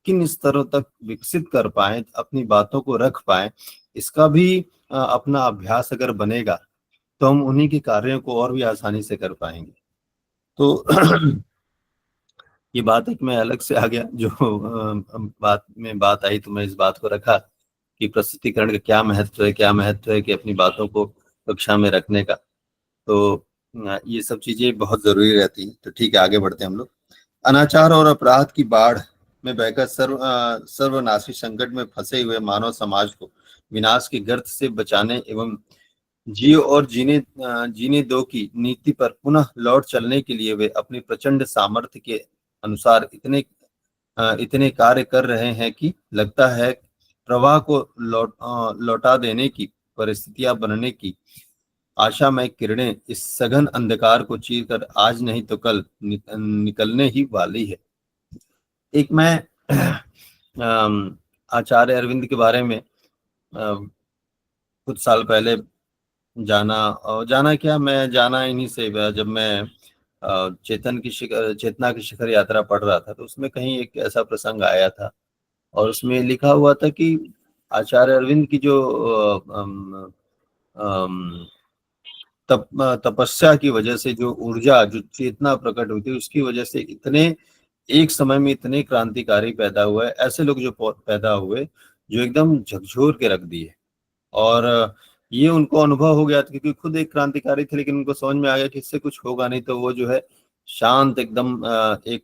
किन स्तरों तक विकसित कर पाए, अपनी बातों को रख पाए, इसका भी अपना अभ्यास अगर बनेगा तो हम उन्हीं के कार्यों को और भी आसानी से कर पाएंगे। तो ये बात एक मैं अलग से आ गया, जो बात आई तो मैं इस बात को रखा कि प्रस्तुतिकरण का क्या महत्व है कि अपनी बातों को कक्षा में रखने का। तो ये सब चीजें बहुत जरूरी रहती है। तो ठीक है, आगे बढ़ते हैं हम लोग। अनाचार और अपराध की बाढ़ में बहकर सर्वनाशी संकट में फंसे हुए मानव समाज को विनाश के गर्त से बचाने एवं जियो और जीने दो की नीति पर पुनः लौट चलने के लिए वे अपनी प्रचंड सामर्थ्य के अनुसार इतने कार्य कर रहे हैं कि लगता है प्रवाह को लौटा देने की परिस्थितियां बनने की आशामय किरणें इस सघन अंधकार को चीरकर आज नहीं तो कल निकलने ही वाली है। एक मैं आचार्य अरविंद के बारे में कुछ साल पहले जाना इन्हीं से, जब मैं चेतना की शिखर यात्रा पढ़ रहा था, तो उसमें कहीं एक ऐसा प्रसंग आया था, और उसमें लिखा हुआ था कि आचार्य अरविंद की जो तपस्या की वजह से जो ऊर्जा, जो चेतना प्रकट हुई थी, उसकी वजह से इतने एक समय में इतने क्रांतिकारी पैदा हुए, ऐसे लोग जो पैदा हुए जो एकदम झकझोर के रख दिए। और ये उनको अनुभव हो गया था, क्योंकि खुद एक क्रांतिकारी थे, लेकिन उनको समझ में आ गया कि इससे कुछ होगा नहीं, तो वो जो है शांत एकदम एक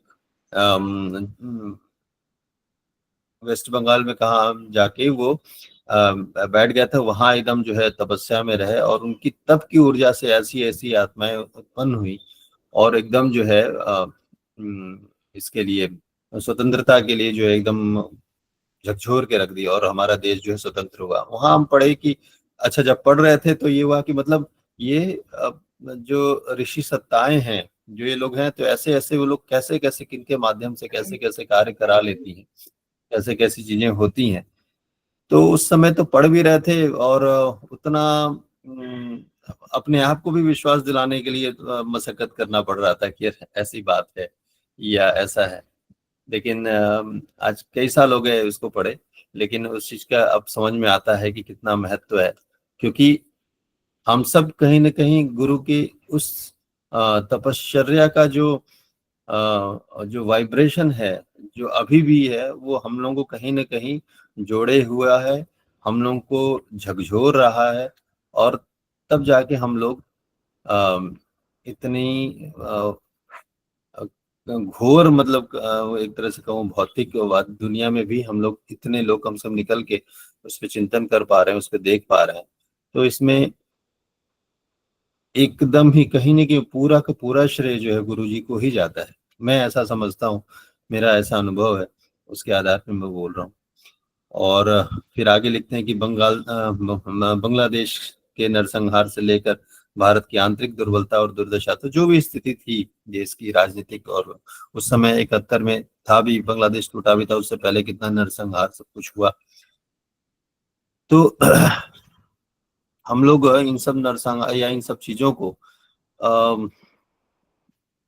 वेस्ट बंगाल में कहा जाके वो बैठ गया था, वहां एकदम जो है तपस्या में रहे, और उनकी तप की ऊर्जा से ऐसी ऐसी आत्माएं उत्पन्न हुई, और एकदम जो है इसके लिए, स्वतंत्रता के लिए जो है एकदम झकझोर के रख दिया, और हमारा देश जो है स्वतंत्र हुआ। वहां हम पढ़े कि अच्छा, जब पढ़ रहे थे तो ये हुआ कि मतलब ये जो ऋषि सत्ताएं हैं जो ये लोग हैं, तो ऐसे ऐसे वो लोग कैसे कैसे किनके माध्यम से कैसे कैसे कार्य करा लेती हैं, कैसे कैसी चीजें होती हैं। तो उस समय तो पढ़ भी रहे थे, और उतना अपने आप को भी विश्वास दिलाने के लिए मशक्कत करना पड़ रहा था कि ऐसी बात है या ऐसा है। लेकिन आज कई साल हो गए उसको पढ़े, लेकिन उस चीज का अब समझ में आता है कि कितना महत्व है। क्योंकि हम सब कहीं ना कहीं गुरु की उस तपश्चर्या का जो वाइब्रेशन है, जो अभी भी है, वो हम लोगों को कहीं ना कहीं जोड़े हुआ है, हम लोगों को झकझोर रहा है। और तब जाके हम लोग इतनी घोर, मतलब एक तरह से कहूँ भौतिक दुनिया में भी हम लोग इतने लोग कम से कम निकल के उस पर चिंतन कर पा रहे हैं, उस पर देख पा रहे हैं। तो इसमें एकदम ही कहीं न कहीं पूरा का पूरा श्रेय जो है गुरुजी को ही जाता है। मैं ऐसा समझता हूँ, मेरा ऐसा अनुभव है, उसके आधार पर मैं बोल रहा हूँ। और फिर आगे लिखते हैं कि बांग्लादेश के नरसंहार से लेकर भारत की आंतरिक दुर्बलता और दुर्दशा, तो जो भी स्थिति थी देश की राजनीतिक, और उस समय 71 में था भी, बांग्लादेश टूटा भी था, उससे पहले कितना नरसंहार सब कुछ हुआ। तो हम लोग इन सब नरसंहार या इन सब चीजों को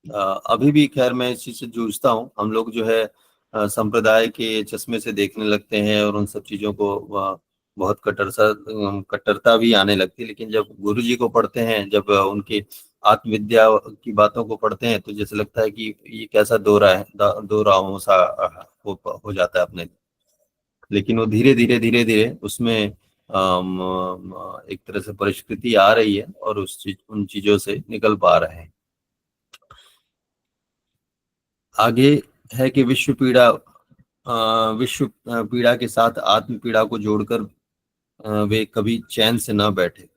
अभी भी, खैर मैं इस चीज से जूझता हूँ। हम लोग जो है संप्रदाय के चश्मे से देखने लगते हैं, और उन सब चीजों को बहुत कट्टरता भी आने लगती है। लेकिन जब गुरु जी को पढ़ते हैं, जब उनकी आत्मविद्या की बातों को पढ़ते हैं, तो जैसे लगता है कि ये कैसा दो राहों सा हो जाता है अपने। लेकिन वो धीरे धीरे उसमें एक तरह से परिष्कृति आ रही है, और उन चीजों से निकल पा रहे हैं। आगे है कि विश्व पीड़ा के साथ आत्म पीड़ा को जोड़कर वे कभी चैन से न बैठे।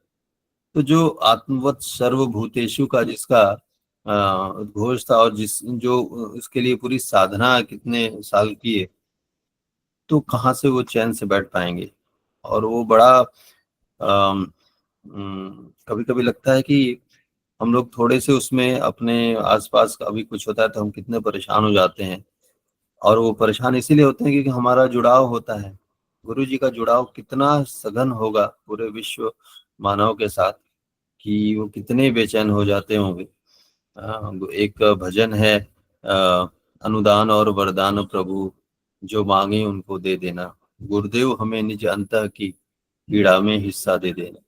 तो जो आत्मवत सर्वभूतेषु का जिसका उद्घोष था, और जो उसके लिए पूरी साधना कितने साल की है, तो कहाँ से वो चैन से बैठ पाएंगे। और वो बड़ा कभी कभी लगता है कि हम लोग थोड़े से उसमें अपने आसपास का अभी कुछ होता है तो हम कितने परेशान हो जाते हैं। और वो परेशान इसीलिए होते हैं क्योंकि हमारा जुड़ाव होता है, गुरु जी का जुड़ाव कितना सघन होगा पूरे विश्व मानव के साथ, कि वो कितने बेचैन हो जाते होंगे। एक भजन है, अनुदान और वरदान प्रभु, जो मांगे उनको दे देना, गुरुदेव हमें निज अंतः की पीड़ा में हिस्सा दे देना।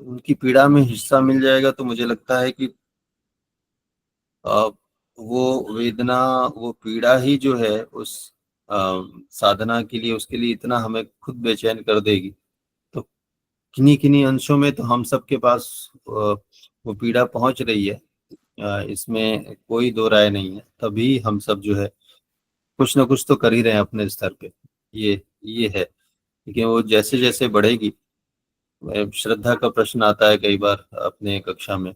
उनकी पीड़ा में हिस्सा मिल जाएगा तो मुझे लगता है कि वो वेदना, वो पीड़ा ही जो है उस साधना के लिए, उसके लिए इतना हमें खुद बेचैन कर देगी। तो किन्हीं किन्हीं अंशों में तो हम सबके पास वो पीड़ा पहुंच रही है, इसमें कोई दो राय नहीं है। तभी हम सब जो है कुछ ना कुछ तो कर ही रहे हैं अपने स्तर पे। ये है, लेकिन वो जैसे जैसे बढ़ेगी। श्रद्धा का प्रश्न आता है कई बार अपने कक्षा में,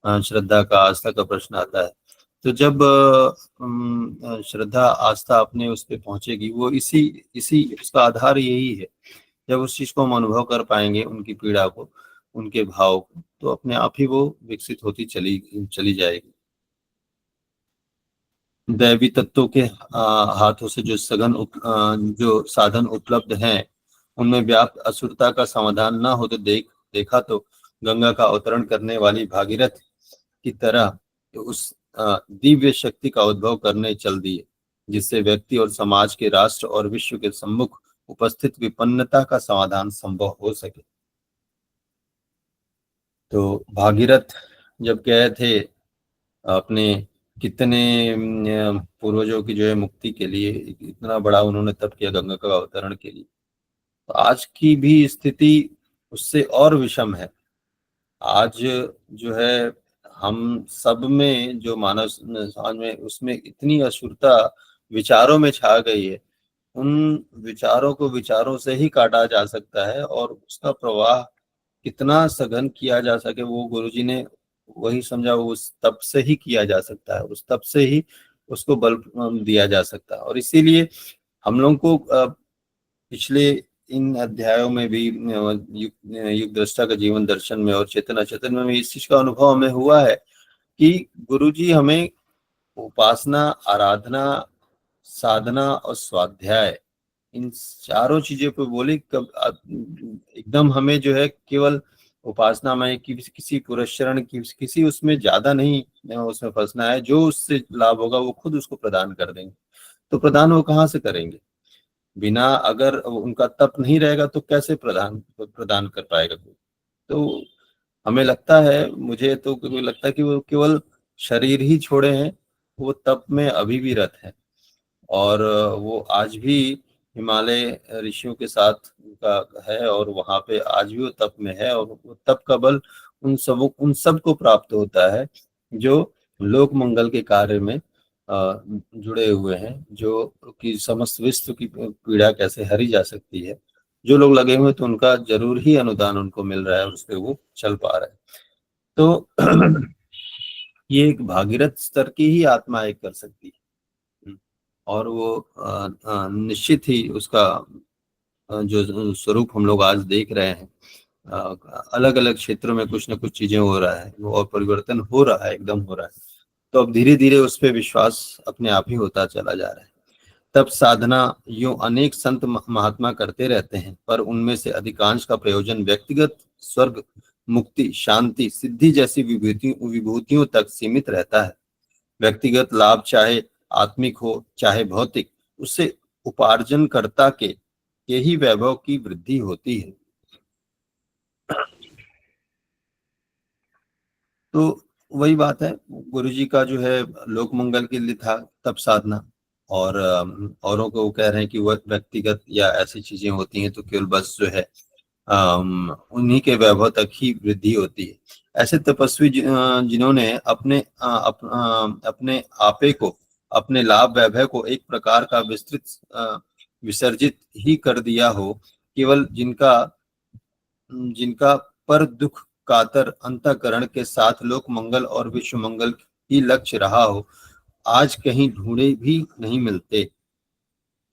श्रद्धा का, आस्था का प्रश्न आता है। तो जब श्रद्धा आस्था अपने उस पे पहुंचेगी, वो इसी इसी उसका आधार यही है। जब उस चीज को हम अनुभव कर पाएंगे, उनकी पीड़ा को, उनके भाव को, तो अपने आप ही वो विकसित होती चली चली जाएगी। दैवी तत्वों के हाथों से जो साधन उपलब्ध हैं, उनमें व्याप्त असुरता का समाधान ना हो तो देखा तो गंगा का अवतरण करने वाली भागीरथ की तरह उस दिव्य शक्ति का उद्भव करने चल दिए, जिससे व्यक्ति और समाज के, राष्ट्र और विश्व के सम्मुख उपस्थित विपन्नता का समाधान संभव हो सके। तो भागीरथ जब गए थे अपने कितने पूर्वजों की जो है मुक्ति के लिए, इतना बड़ा उन्होंने तप किया गंगा का अवतरण के लिए। तो आज की भी स्थिति उससे और विषम है। आज जो है हम सब में, जो मानव समाज में, उसमें इतनी असुरता विचारों में छा गई है। उन विचारों को विचारों से ही काटा जा सकता है, और उसका प्रवाह कितना सघन किया जा सके, वो गुरुजी ने वही समझा, वो उस तप से ही किया जा सकता है, उस तप से ही उसको बल दिया जा सकता है। और इसीलिए हम लोग को पिछले इन अध्यायों में भी, युग दृष्टा का जीवन दर्शन में और चेतना चेतन में भी इस चीज का अनुभव हमें हुआ है कि गुरुजी हमें उपासना, आराधना, साधना और स्वाध्याय, इन चारों चीजों पे बोले। कब एकदम हमें जो है केवल उपासना में किसी पुरस्चरण की किसी उसमें ज्यादा नहीं उसमें फंसना है। जो उससे लाभ होगा वो खुद उसको प्रदान कर देंगे। तो प्रदान वो कहाँ से करेंगे? बिना, अगर उनका तप नहीं रहेगा तो कैसे प्रदान प्रदान कर पाएगा कोई? तो हमें लगता है, मुझे तो लगता है कि वो केवल शरीर ही छोड़े हैं, वो तप में अभी भी रत है। और वो आज भी हिमालय ऋषियों के साथ उनका है, और वहां पे आज भी वो तप में है। और वो तप का बल उन सब को प्राप्त होता है जो लोक मंगल के कार्य में जुड़े हुए हैं, जो कि समस्त विश्व की पीड़ा कैसे हरी जा सकती है। जो लोग लगे हुए तो उनका जरूर ही अनुदान उनको मिल रहा है, और उसपे वो चल पा रहे हैं। तो ये एक भागीरथ स्तर की ही आत्मा एक कर सकती है। और वो निश्चित ही उसका जो स्वरूप हम लोग आज देख रहे हैं, अलग अलग क्षेत्रों में कुछ ना कुछ चीजें हो रहा है, वो और परिवर्तन हो रहा है, एकदम हो रहा है। तो अब धीरे धीरे उस पर विश्वास अपने आप ही होता चला जा रहा है। तब साधना यूं अनेक संत महात्मा करते रहते हैं, पर उनमें से अधिकांश का प्रयोजन व्यक्तिगत स्वर्ग, मुक्ति, शांति, सिद्धि जैसी विभूतियों तक सीमित रहता है। व्यक्तिगत लाभ चाहे आत्मिक हो चाहे भौतिक, उससे उपार्जनकर्ता के ही वैभव की वृद्धि होती है। तो वही बात है, गुरुजी का जो है लोक मंगल के लिए था तप साधना। और औरों को वो कह रहे हैं कि वह व्यक्तिगत या ऐसी चीजें होती हैं तो केवल बस जो है उन्हीं के वैभव तक ही वृद्धि होती है। ऐसे तपस्वी जिन्होंने अपने आपे को, अपने लाभ वैभव को एक प्रकार का विसर्जित ही कर दिया हो, केवल जिनका जिनका पर दुख कातर अंतःकरण के साथ लोक मंगल और विश्व मंगल ही लक्ष्य रहा हो, आज कहीं ढूंढे भी नहीं मिलते।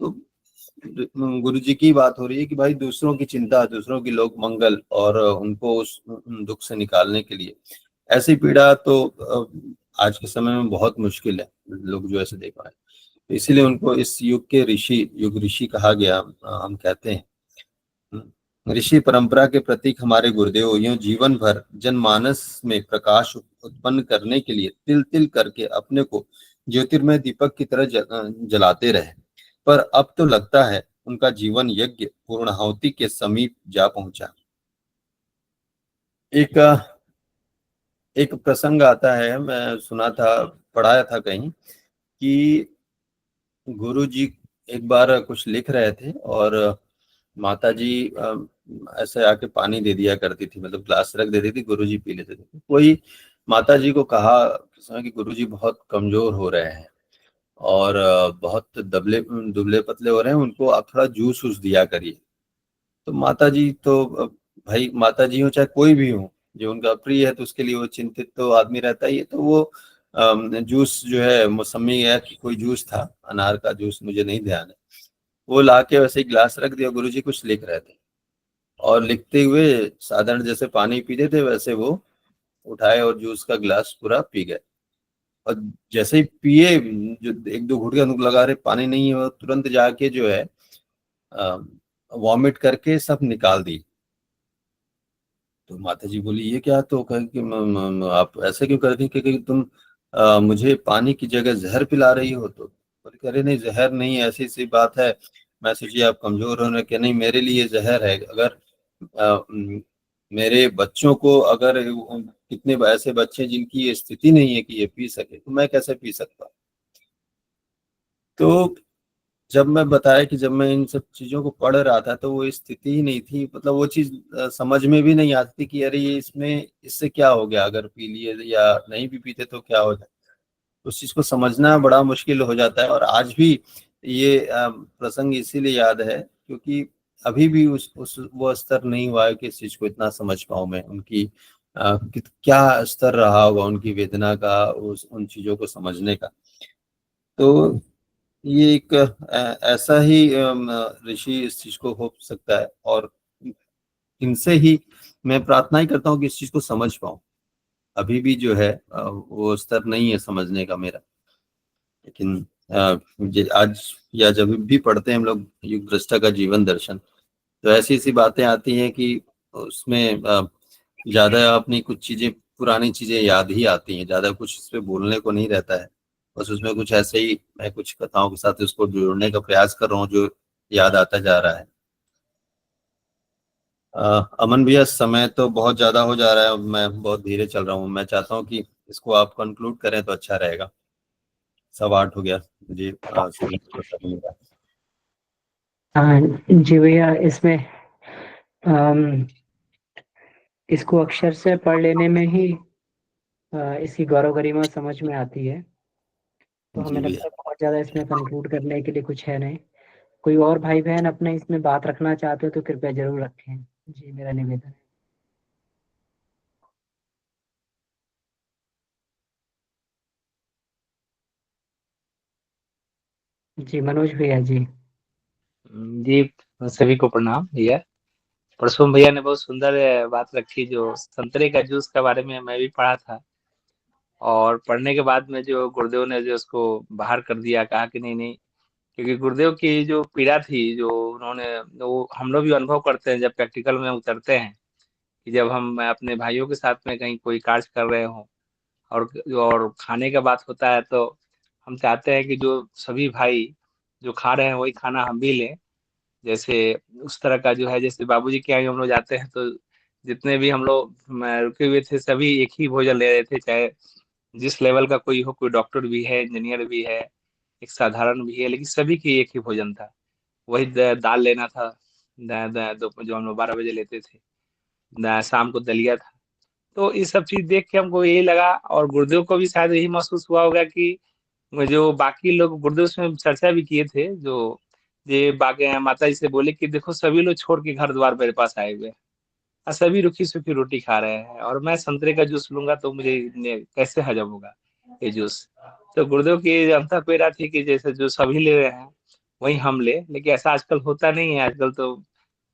तो गुरु जी की बात हो रही है कि भाई दूसरों की चिंता, दूसरों की लोक मंगल और उनको उस दुख से निकालने के लिए ऐसी पीड़ा तो आज के समय में बहुत मुश्किल है लोग जो ऐसे देख पाए। तो इसीलिए उनको इस युग के युग ऋषि कहा गया। हम कहते हैं ऋषि परंपरा के प्रतीक हमारे गुरुदेव यूं जीवन भर जनमानस में प्रकाश उत्पन्न करने के लिए तिल तिल करके अपने को ज्योतिर्मय दीपक की तरह जलाते रहे। पर अब तो लगता है उनका जीवन यज्ञ पूर्णाहुति के समीप जा पहुंचा। एक प्रसंग आता है, मैं सुना था, पढ़ाया था कहीं, कि गुरु जी एक बार कुछ लिख रहे थे और माता जी ऐसे आके पानी दे दिया करती थी, मतलब ग्लास रख देती थी, गुरु जी पी लेते थे। कोई माता जी को कहा कि गुरु जी बहुत कमजोर हो रहे हैं और बहुत दुबले पतले हो रहे हैं, उनको आप थोड़ा जूस वूस दिया करिए। तो माता जी तो भाई माता जी हो चाहे कोई भी हो, जो उनका प्रिय है तो उसके लिए वो चिंतित तो आदमी रहता ही है। तो वो जूस जो है, मौसमी या कि कोई जूस था, अनार का जूस, मुझे नहीं ध्यान है, वो लाके वैसे ही ग्लास रख दिया। गुरुजी कुछ लिख रहे थे और लिखते हुए साधारण जैसे पानी पीते थे वैसे वो उठाए और जूस का ग्लास पूरा पी गए। और जैसे ही पिए, जो एक दो घूंट लगा रहे, पानी नहीं है, वो तुरंत जाके जो है वॉमिट करके सब निकाल दी। तो माता जी बोली ये क्या? तो कहे कि आप ऐसे क्यों करती, क्योंकि तुम मुझे पानी की जगह जहर पिला रही हो। तो बोले कह रहे नहीं, जहर नहीं, ऐसी सी बात है, मैं सोची आप कमजोर होने के। नहीं, मेरे लिए जहर है। अगर मेरे बच्चों को, अगर कितने ऐसे बच्चे जिनकी ये स्थिति नहीं है कि ये पी सके, तो मैं कैसे पी सकता? तो जब मैं बताया कि जब मैं इन सब चीजों को पढ़ रहा था तो वो स्थिति ही नहीं थी, मतलब वो चीज समझ में भी नहीं आती कि अरे ये इसमें इससे क्या हो गया, अगर पी लिए या नहीं भी पीते तो क्या हो जाए। उस चीज को समझना बड़ा मुश्किल हो जाता है। और आज भी ये प्रसंग इसीलिए याद है क्योंकि अभी भी उस वो स्तर नहीं हुआ है कि इस चीज को इतना समझ पाऊं मैं, उनकी क्या स्तर रहा होगा उनकी वेदना का, उन चीजों को समझने का। तो ये एक ऐसा ही ऋषि इस चीज को हो सकता है, और इनसे ही मैं प्रार्थना ही करता हूँ कि इस चीज को समझ पाऊं। अभी भी जो है वो स्तर नहीं है समझने का मेरा। लेकिन आज या जब भी पढ़ते हैं हम लोग युग दृष्टा का जीवन दर्शन, तो ऐसी ऐसी बातें आती हैं कि उसमें ज्यादा अपनी कुछ चीजें, पुरानी चीजें याद ही आती हैं, ज्यादा कुछ इस पे बोलने को नहीं रहता है। बस उसमें कुछ ऐसे ही मैं कुछ कथाओं के साथ उसको जोड़ने का प्रयास कर रहा हूँ जो याद आता जा रहा है। अमन भैया, समय तो बहुत ज्यादा हो जा रहा है, मैं बहुत धीरे चल रहा हूँ, मैं चाहता हूँ कि इसको आप कंक्लूड करें तो अच्छा रहेगा। 8:15 हो गया, मुझे सोने का समय मिल रहा है। हाँ जी भैया, इसमें अम, इसको अक्षर से पढ़ लेने में ही इसकी गौरव गरिमा समझ में आती है। तो जी हमें भैया। लगता है बहुत ज्यादा इसमें कंक्लूड करने के लिए कुछ है नहीं। कोई और भाई बहन अपने इसमें बात रखना चाहते हो तो कृपया जरूर रखें। जी, मेरा निवेदन है। जी मनोज भैया जी। जी, सभी को प्रणाम भैया। परसों भैया ने बहुत सुंदर बात रखी, जो संतरे का जूस के बारे में मैं भी पढ़ा था, और पढ़ने के बाद में जो गुरुदेव ने जो उसको बाहर कर दिया, कहा कि नहीं नहीं, क्योंकि गुरुदेव की जो पीड़ा थी, जो उन्होंने, वो हम लोग भी अनुभव करते हैं जब प्रैक्टिकल में उतरते हैं, कि जब हम अपने भाइयों के साथ में कहीं कोई कार्य कर रहे हो, और खाने का बात होता है, तो हम चाहते हैं कि जो सभी भाई जो खा रहे हैं वही खाना हम भी लें। जैसे उस तरह का जो है, जैसे बाबूजी के यहाँ हम लोग जाते हैं, तो जितने भी हम लोग रुके हुए थे, सभी एक ही भोजन ले रहे थे, चाहे जिस लेवल का कोई हो, कोई डॉक्टर भी है, इंजीनियर भी है, एक साधारण भी है, लेकिन सभी की एक ही भोजन था। वही दाल लेना था, जो हम लोग 12 बजे लेते थे, शाम को दलिया था। तो ये सब चीज देख के हमको यही लगा, और गुरुदेव को भी शायद यही महसूस हुआ होगा कि जो बाकी लोग, गुरुदेव उसमें चर्चा भी किए थे, जो ये बाकी माता जी से बोले कि देखो सभी लोग छोड़ के घर द्वार मेरे पास आए हुए हैं, और सभी रूखी सूखी रोटी खा रहे हैं, और मैं संतरे का जूस लूंगा तो मुझे कैसे हजम होगा ये जूस। तो गुरुदेव की अंतः प्रेरणा थी कि जैसे जो सभी ले रहे हैं वही हम ले, लेकिन ऐसा आजकल होता नहीं है। आजकल तो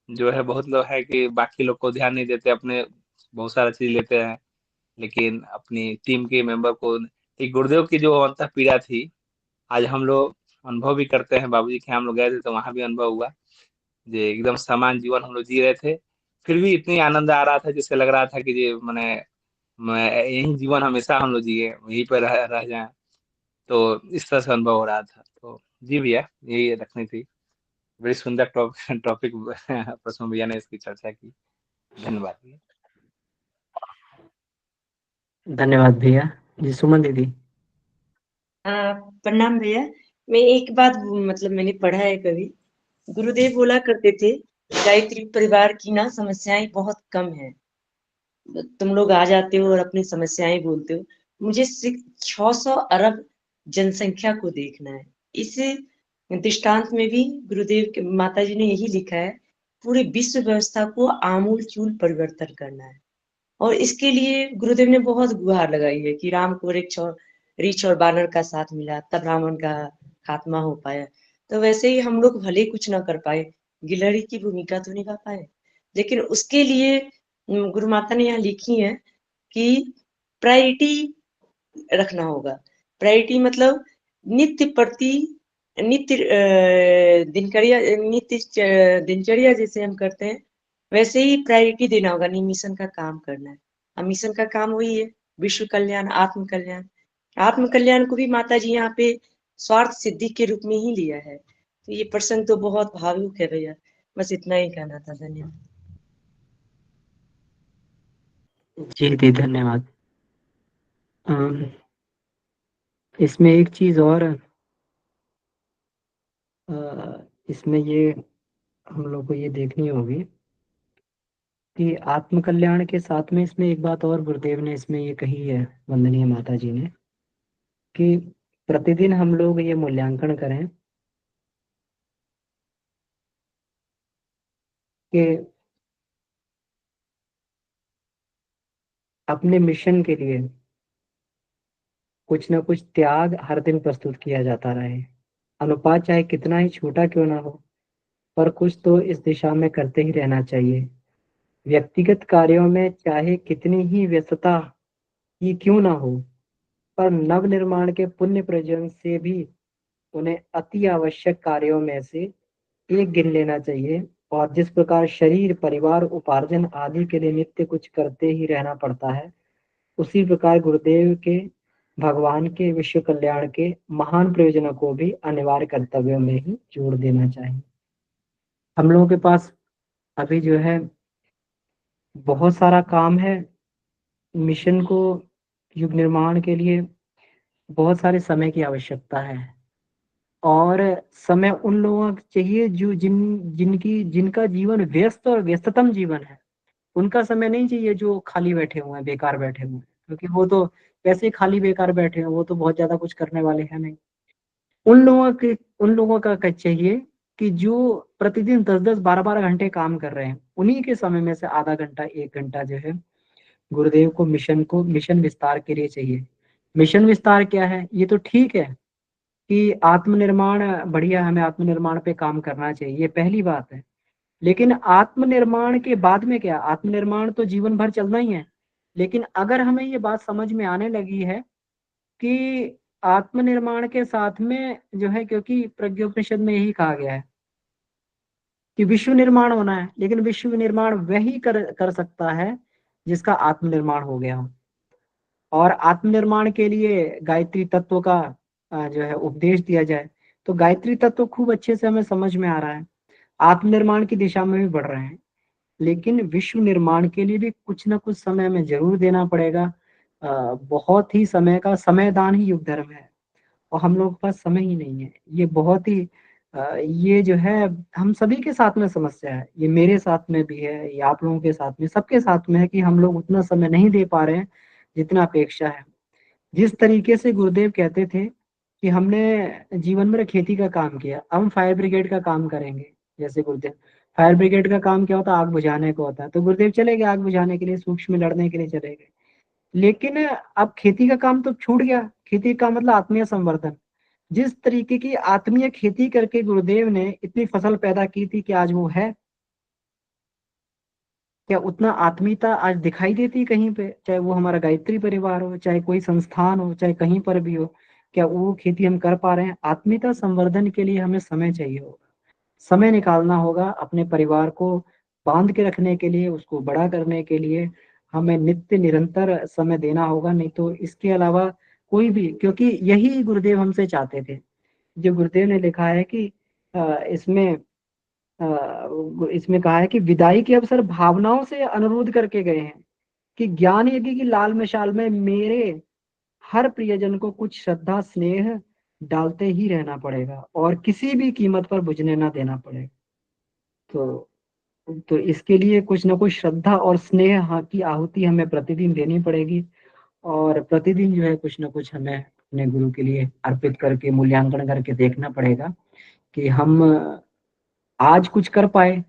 जो है बहुत लोग है कि बाकी लोग को ध्यान नहीं देते, अपने बहुत सारा चीज लेते हैं, लेकिन अपनी टीम के मेंबर को, एक गुरुदेव की जो अंतः पीड़ा थी, आज हम लोग अनुभव भी करते हैं। बाबूजी के यहाँ हम लोग गए थे तो वहां भी अनुभव हुआ, जो एकदम समान जीवन हम लोग जी रहे थे, फिर भी इतनी आनंद आ रहा था, जैसे लग रहा था कि ये मैं यही जीवन हमेशा हम लोग जिए, यहीं पर रह जाए। तो इस तरह से अनुभव हो रहा था। तो जी भैया, यही रखनी थी। बड़ी सुंदर टॉपिक प्रसन्न भैया ने इसकी चर्चा की। धन्यवाद भैया। धन्यवाद भैया। जी सुमन दीदी। प्रणाम भैया। मैं एक बात, मतलब मैंने पढ़ा है कभी, गुरुदेव बोला करते थे, गायत्री परिवार की ना समस्याएं बहुत कम है, तुम लोग आ जाते हो और अपनी समस्याएं बोलते हो। मुझे 600 अरब जनसंख्या को देखना है। इस दृष्टांत में भी गुरुदेव के माता जी ने यही लिखा है, पूरे विश्व व्यवस्था को आमूल चूल परिवर्तन करना है। और इसके लिए गुरुदेव ने बहुत गुहार लगाई है कि राम को रीछ और बानर का साथ मिला, तब रावण का खात्मा हो पाया। तो वैसे ही हम लोग भले कुछ ना कर पाए, गिलहरी की भूमिका तो निभा पाए, लेकिन उसके लिए गुरु माता ने यहाँ लिखी है कि प्रायोरिटी रखना होगा। प्रायोरिटी मतलब नित्य प्रति नित्य दिनचर्या जैसे हम करते हैं, वैसे ही प्रायोरिटी देना होगा, नहीं मिशन का काम करना है। अब मिशन का काम वही है, विश्व कल्याण, आत्म कल्याण। आत्म कल्याण को भी माता जी यहाँ पे स्वार्थ सिद्धि के रूप में ही लिया है। तो ये प्रसंग तो बहुत भावुक है भैया। बस इतना ही कहना था, धन्यवाद। जी दी, धन्यवाद। इसमें एक चीज और, इसमें ये हम लोग को ये देखनी होगी कि आत्म कल्याण के साथ में इसमें एक बात और गुरुदेव ने इसमें ये कही है, वंदनीय माता जी ने, कि प्रतिदिन हम लोग ये मूल्यांकन करें कि अपने मिशन के लिए कुछ ना कुछ त्याग हर दिन प्रस्तुत किया जाता रहे। अनुपात चाहे कितना ही छोटा क्यों ना हो, पर कुछ तो इस दिशा में करते ही रहना चाहिए। व्यक्तिगत कार्यों में चाहे कितनी ही व्यस्तता ये क्यों ना हो, पर नव निर्माण के पुण्य प्रयोजन से भी उन्हें अति आवश्यक कार्यों में से एक गिन लेना चाहिए। और जिस प्रकार शरीर, परिवार, उपार्जन आदि के लिए नित्य कुछ करते ही रहना पड़ता है, उसी प्रकार गुरुदेव के, भगवान के, विश्व कल्याण के महान प्रयोजनों को भी अनिवार्य कर्तव्यों में ही जोड़ देना चाहिए। हम लोगों के पास अभी जो है बहुत सारा काम है। मिशन को, युग निर्माण के लिए बहुत सारे समय की आवश्यकता है, और समय उन लोगों को चाहिए जो जिनका जीवन व्यस्त और व्यस्ततम जीवन है। उनका समय नहीं चाहिए जो खाली बैठे हुए हैं, बेकार बैठे हुए हैं, क्योंकि वो तो वैसे ही खाली बेकार बैठे हैं, वो तो बहुत ज्यादा कुछ करने वाले हैं नहीं। उन लोगों का चाहिए कि जो प्रतिदिन 10-10, 12-12 घंटे काम कर रहे हैं, उन्हीं के समय में से आधा घंटा, 1 घंटा जो है गुरुदेव को मिशन विस्तार के लिए चाहिए। मिशन विस्तार क्या है? ये तो ठीक है कि आत्मनिर्माण बढ़िया, हमें आत्मनिर्माण पे काम करना चाहिए, ये पहली बात है। लेकिन आत्मनिर्माण के बाद में क्या? आत्मनिर्माण तो जीवन भर चलना ही है। लेकिन अगर हमें ये बात समझ में आने लगी है कि आत्मनिर्माण के साथ में जो है, क्योंकि प्रज्ञोपनिषद में यही कहा गया है कि विश्व निर्माण होना है, लेकिन विश्व निर्माण वही कर सकता है जिसका आत्मनिर्माण हो गया हो। और आत्मनिर्माण के लिए गायत्री तत्व का जो है उपदेश दिया जाए, तो गायत्री तत्व खूब अच्छे से हमें समझ में आ रहा है, आत्मनिर्माण की दिशा में भी बढ़ रहे हैं। लेकिन विश्व निर्माण के लिए भी कुछ ना कुछ समय हमें जरूर देना पड़ेगा। बहुत ही समय का, समय दान ही युग धर्म है, और हम लोगों के पास समय ही नहीं है। ये बहुत ही ये जो है हम सभी के साथ में समस्या है, ये मेरे साथ में भी है, ये आप लोगों के साथ में, सबके साथ में है कि हम लोग उतना समय नहीं दे पा रहे हैं जितना अपेक्षा है। जिस तरीके से गुरुदेव कहते थे कि हमने जीवन में खेती का काम किया, अब हम फायर ब्रिगेड का काम करेंगे। जैसे गुरुदेव, फायर ब्रिगेड का काम क्या होता है? आग बुझाने को होता है, तो गुरुदेव चले गए आग बुझाने के लिए, सूक्ष्म में लड़ने के लिए चले गए। लेकिन अब खेती का काम तो छूट गया। खेती का मतलब आत्मीय संवर्धन। जिस तरीके की आत्मीय खेती करके गुरुदेव ने इतनी फसल पैदा की थी कि आज वो है, क्या उतना आत्मीयता आज दिखाई देती कहीं पे? चाहे वो हमारा गायत्री परिवार हो, चाहे कोई संस्थान हो, चाहे कहीं पर भी हो, क्या वो खेती हम कर पा रहे हैं? आत्मीयता संवर्धन के लिए हमें समय चाहिए होगा, समय निकालना होगा अपने परिवार को बांध के रखने के लिए, उसको बड़ा करने के लिए हमें नित्य निरंतर समय देना होगा। नहीं तो इसके अलावा कोई भी, क्योंकि यही गुरुदेव हमसे चाहते थे। जो गुरुदेव ने लिखा है कि इसमें इसमें कहा है कि विदाई के अवसर भावनाओं से अनुरोध करके गए हैं कि ज्ञान यज्ञ की लाल मशाल में मेरे हर प्रियजन को कुछ श्रद्धा स्नेह डालते ही रहना पड़ेगा, और किसी भी कीमत पर बुझने ना देना पड़ेगा। तो इसके लिए कुछ ना कुछ श्रद्धा और स्नेह की आहुति हमें प्रतिदिन देनी पड़ेगी, और प्रतिदिन जो है कुछ ना कुछ हमें अपने गुरु के लिए अर्पित करके, मूल्यांकन करके देखना पड़ेगा कि हम आज कुछ कर पाए,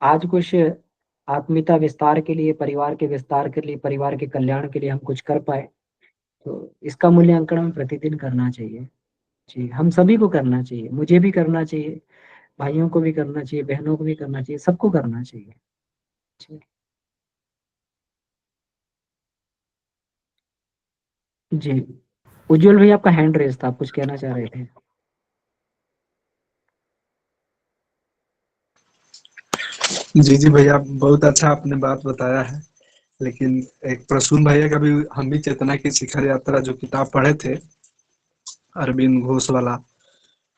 आज कुछ आत्मीयता विस्तार के लिए, परिवार के विस्तार के लिए, परिवार के कल्याण के लिए हम कुछ कर पाए। तो इसका मूल्यांकन हमें प्रतिदिन करना चाहिए। जी, हम सभी को करना चाहिए, मुझे भी करना चाहिए, भाइयों को भी करना चाहिए, बहनों को भी करना चाहिए, सबको करना चाहिए। जी, जी। उज्जवल भाई, आपका हैंड रेस था, आप कुछ कहना चाह रहे थे। जी जी भैया, बहुत अच्छा आपने बात बताया है। लेकिन एक प्रसून भैया का भी, हम भी चेतना की शिखर यात्रा जो किताब पढ़े थे अरविंद घोष वाला,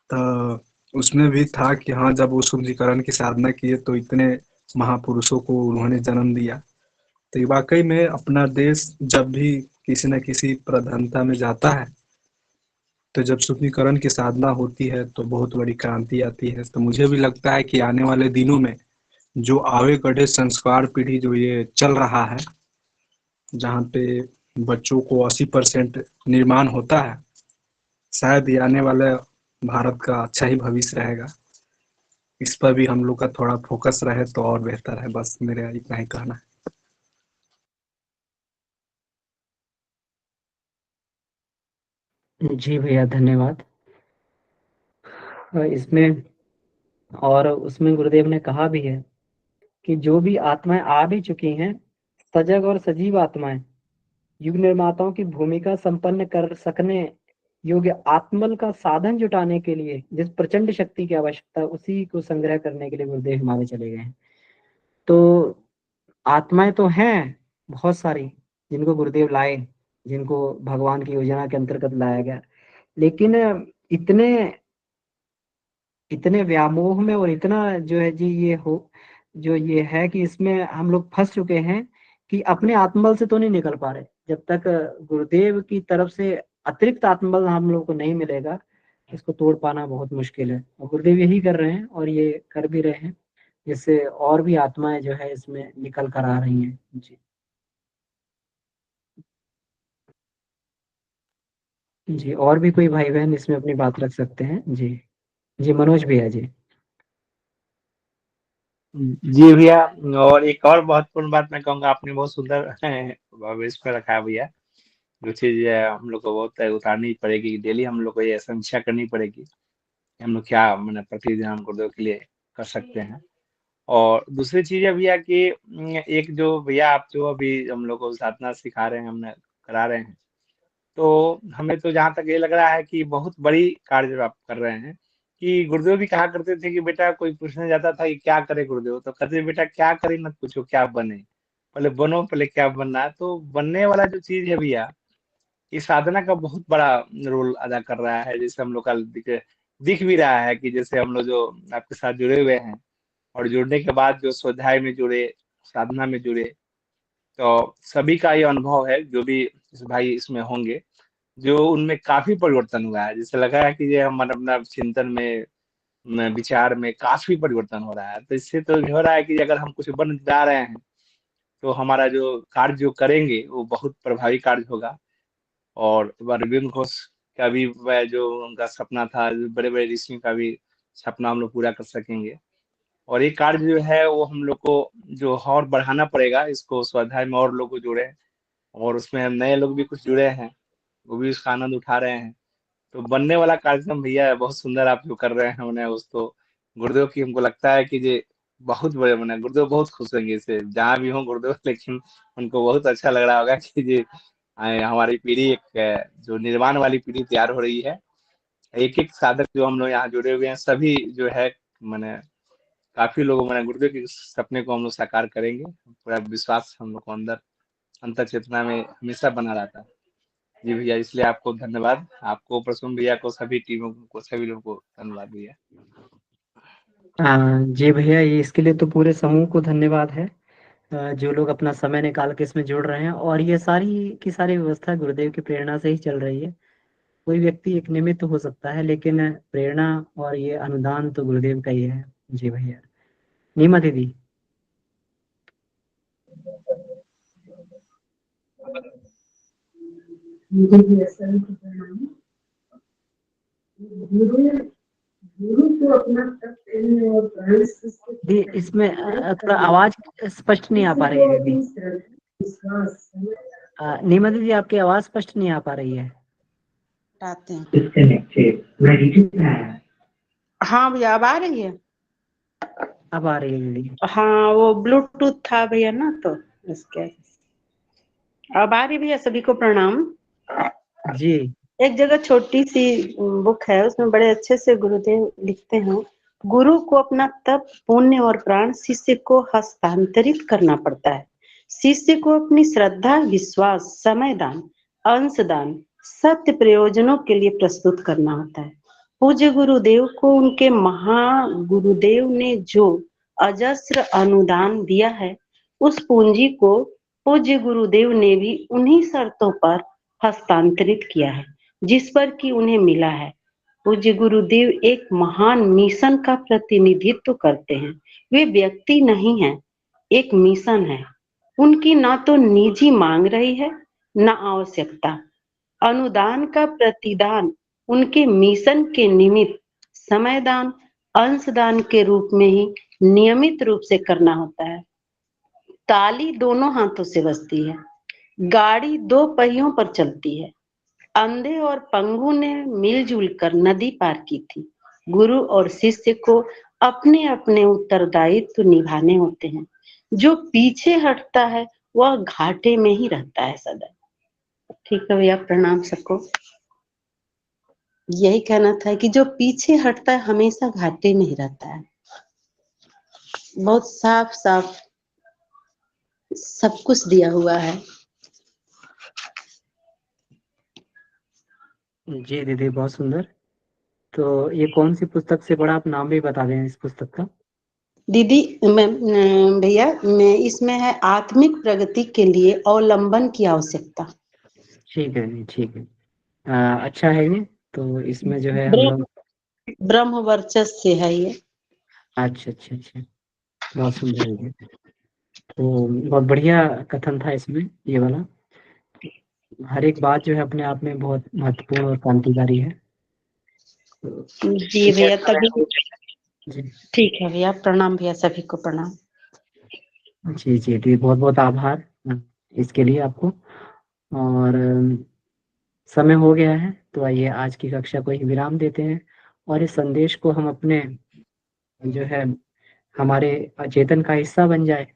तो उसमें भी था कि हाँ, जब वो शुद्धिकरण की साधना किए तो इतने महापुरुषों को उन्होंने जन्म दिया। तो ये वाकई में अपना देश जब भी किसी न किसी प्रधानता में जाता है, तो जब शुद्धिकरण की साधना होती है तो बहुत बड़ी क्रांति आती है। तो मुझे भी लगता है कि आने वाले दिनों में जो आवे गढ़े संस्कार पीढ़ी जो ये चल रहा है, जहाँ पे बच्चों को 80% निर्माण होता है, शायद ये आने वाले भारत का अच्छा ही भविष्य रहेगा। इस पर भी हम लोग का थोड़ा फोकस रहे तो और बेहतर है। बस मेरा इतना ही कहना है। जी भैया, धन्यवाद। इसमें और उसमें गुरुदेव ने कहा भी है कि जो भी आत्माएं आ भी चुकी हैं, सजग और सजीव आत्माएं, युग निर्माताओं की भूमिका संपन्न कर सकने योग्य आत्मबल का साधन जुटाने के लिए जिस प्रचंड शक्ति की आवश्यकता, उसी को संग्रह करने के लिए गुरुदेव हमारे चले गए हैं। तो आत्माएं तो हैं बहुत सारी जिनको गुरुदेव लाए, जिनको भगवान की योजना के अंतर्गत लाया गया, लेकिन इतने इतने व्यामोह में और इतना जो है जी ये है कि इसमें हम लोग फंस चुके हैं कि अपने आत्मबल से तो नहीं निकल पा रहे। जब तक गुरुदेव की तरफ से अतिरिक्त आत्मबल हम लोग को नहीं मिलेगा, इसको तोड़ पाना बहुत मुश्किल है। और गुरुदेव यही कर रहे हैं और ये कर भी रहे हैं, जिससे और भी आत्माएं जो है इसमें निकल कर आ रही हैं। जी जी, और भी कोई भाई बहन इसमें अपनी बात रख सकते हैं। जी जी, मनोज भैया जी। जी भैया, और एक और महत्वपूर्ण बात मैं कहूँगा, आपने बहुत सुंदर इस पर रखा है भैया। जो चीज हम लोग को बहुत उतारनी पड़ेगी, डेली हम लोग को ये समीक्षा करनी पड़ेगी कि हम लोग क्या मैंने प्रतिदिन हम गुरुदेव के लिए कर सकते हैं। और दूसरी चीज है भैया कि एक जो भैया आप जो अभी हम लोग को साधना सिखा रहे हैं, हमने करा रहे हैं, तो हमें तो जहाँ तक ये लग रहा है कि बहुत बड़ी कार्य आप कर रहे हैं। कि गुरुदेव भी कहा करते थे कि बेटा कोई पूछने जाता था कि क्या करे गुरुदेव, तो कहते बेटा क्या करे मत पूछो, क्या बने, पहले बनो, पहले क्या बनना है। तो बनने वाला जो चीज है भैया, इस साधना का बहुत बड़ा रोल अदा कर रहा है। जैसे हम लोग का दिख भी रहा है कि जैसे हम लोग जो आपके साथ जुड़े हुए हैं और जुड़ने के बाद जो स्वाध्याय में जुड़े, साधना में जुड़े, तो सभी का ये अनुभव है, जो भी इस भाई इसमें होंगे, जो उनमें काफी परिवर्तन हुआ है। जैसे लगा है कि ये हमारा अपना चिंतन में विचार में काफी परिवर्तन हो रहा है। तो इससे तो हो रहा है कि अगर हम कुछ बन जा रहे हैं, तो हमारा जो कार्य जो करेंगे वो बहुत प्रभावी कार्य होगा। और अरविंद घोष का भी वह जो उनका सपना था, बड़े बड़े ऋषियों का भी सपना हम लोग पूरा कर सकेंगे। और ये कार्य जो है वो हम लोग को जो और बढ़ाना पड़ेगा, इसको स्वाध्याय में और लोग को जुड़े, और उसमें नए लोग भी कुछ जुड़े हैं, वो भी उसका आनंद उठा रहे हैं। तो बनने वाला कार्यक्रम भैया बहुत सुंदर आप जो कर रहे हैं, उन्हें उसको गुरुदेव की हमको लगता है कि ये बहुत बड़े बने, गुरुदेव बहुत खुश होंगे इससे, जहाँ भी हो गुरुदेव, लेकिन उनको बहुत अच्छा लग रहा होगा कि ये हमारी पीढ़ी एक जो निर्माण वाली पीढ़ी तैयार हो रही है। एक एक साधक जो हम लोग यहाँ जुड़े हुए हैं, सभी जो है मैंने काफी लोग मैंने गुरुदेव के सपने को हम लोग साकार करेंगे। पूरा विश्वास हम लोग को अंदर अंतर चेतना में हमेशा बना रहता है। जी भैया, इसलिए आपको धन्यवाद, आपको, प्रसून भैया को, सभी टीमों को, सभी लोगों को धन्यवाद भैया। जी भैया, ये इसके लिए तो पूरे समूह को धन्यवाद है, जो लोग अपना समय निकाल के इसमें जुड़ रहे हैं। और ये सारी की सारी व्यवस्था गुरुदेव की प्रेरणा से ही चल रही है। कोई व्यक्ति एक निमित्त हो सकता है, लेकिन प्रेरणा और ये अनुदान तो गुरुदेव का ही है। जी भैया। नीमा दीदी। जी, इसमें थोड़ा आवाज स्पष्ट नहीं आ पा रही है दीदी। नीमा दीदी, आपकी आवाज स्पष्ट नहीं आ पा रही है। हाँ भैया, अब आ रही है? अब आ रही है दीदी। हाँ, वो ब्लूटूथ था भैया ना, तो इसके। अब आ रही भैया, सभी को प्रणाम। जी। एक जगह छोटी सी बुक है, उसमें बड़े अच्छे से गुरुदेव लिखते हैं, गुरु को अपना तप, पुण्य और प्राण शिष्य को हस्तांतरित करना पड़ता है। शिष्य को अपनी श्रद्धा, विश्वास, समय दान, अंश दान, सत्य प्रयोजनों के लिए प्रस्तुत करना होता है। पूज्य गुरुदेव को उनके महागुरुदेव ने जो अजस्र अनुदान दिया है, उस पूंजी को पूज्य गुरुदेव ने भी उन्हीं शर्तों पर हस्तांतरित किया है जिस पर कि उन्हें मिला है। पूज्य गुरुदेव एक महान मिशन का प्रतिनिधित्व करते हैं। वे व्यक्ति नहीं हैं, एक मिशन है। उनकी ना तो निजी मांग रही है, ना आवश्यकता। अनुदान का प्रतिदान उनके मिशन के निमित्त समयदान, अंशदान के रूप में ही नियमित रूप से करना होता है। ताली दोनों हाथों से बजती है, गाड़ी दो पहियों पर चलती है। अंधे और पंगु ने मिलजुल कर नदी पार की थी। गुरु और शिष्य को अपने अपने उत्तरदायित्व निभाने होते हैं। जो पीछे हटता है वह घाटे में ही रहता है सदा। ठीक है भैया, प्रणाम सबको। यही कहना था कि जो पीछे हटता है हमेशा घाटे में ही रहता है। बहुत साफ साफ सब कुछ दिया हुआ है। जी दीदी, बहुत सुंदर। तो ये कौन सी पुस्तक से पढ़ा, आप नाम भी बता दें इस पुस्तक का। दीदी भैया, मैं इसमें है आत्मिक प्रगति के लिए अवलंबन की आवश्यकता। ठीक है जी, ठीक है। अच्छा है ये। तो इसमें जो है हम लोग, ब्रह्म वर्चस्व से है ये। अच्छा अच्छा अच्छा, बहुत सुंदर है ये। तो बहुत बढ़िया कथन था इसमें, ये वाला। हर एक बात जो है अपने आप में बहुत महत्वपूर्ण और क्रांतिकारी है। तो जी भैया, तभी। जी ठीक है भैया, प्रणाम भैया, सभी को प्रणाम। जी जी जी, बहुत बहुत आभार इसके लिए आपको। और समय हो गया है, तो आइए आज की कक्षा को ही विराम देते हैं, और इस संदेश को हम अपने जो है हमारे चेतन का हिस्सा बन जाए,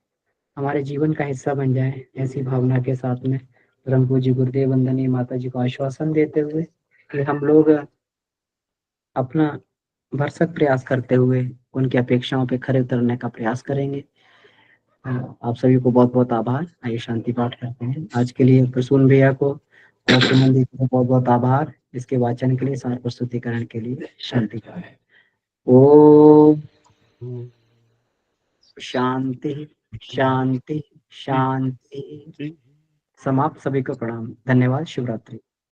हमारे जीवन का हिस्सा बन जाए, ऐसी भावना के साथ में परम पूज्य गुरुदेव वंदनीय माता जी को आश्वासन देते हुए कि हम लोग अपना भरसक प्रयास करते हुए उनकी अपेक्षाओं पे खरे उतरने का प्रयास करेंगे। आप सभी को बहुत बहुत आभार। आइए शांति पाठ करते हैं। आज के लिए प्रसून भैया को और सुमन जी को बहुत बहुत आभार, इसके वाचन के लिए, सार प्रस्तुतिकरण के लिए। शांति पाठ। ओम शांति शांति शांति। समाप्त। सभी को प्रणाम, धन्यवाद, शिवरात्रि।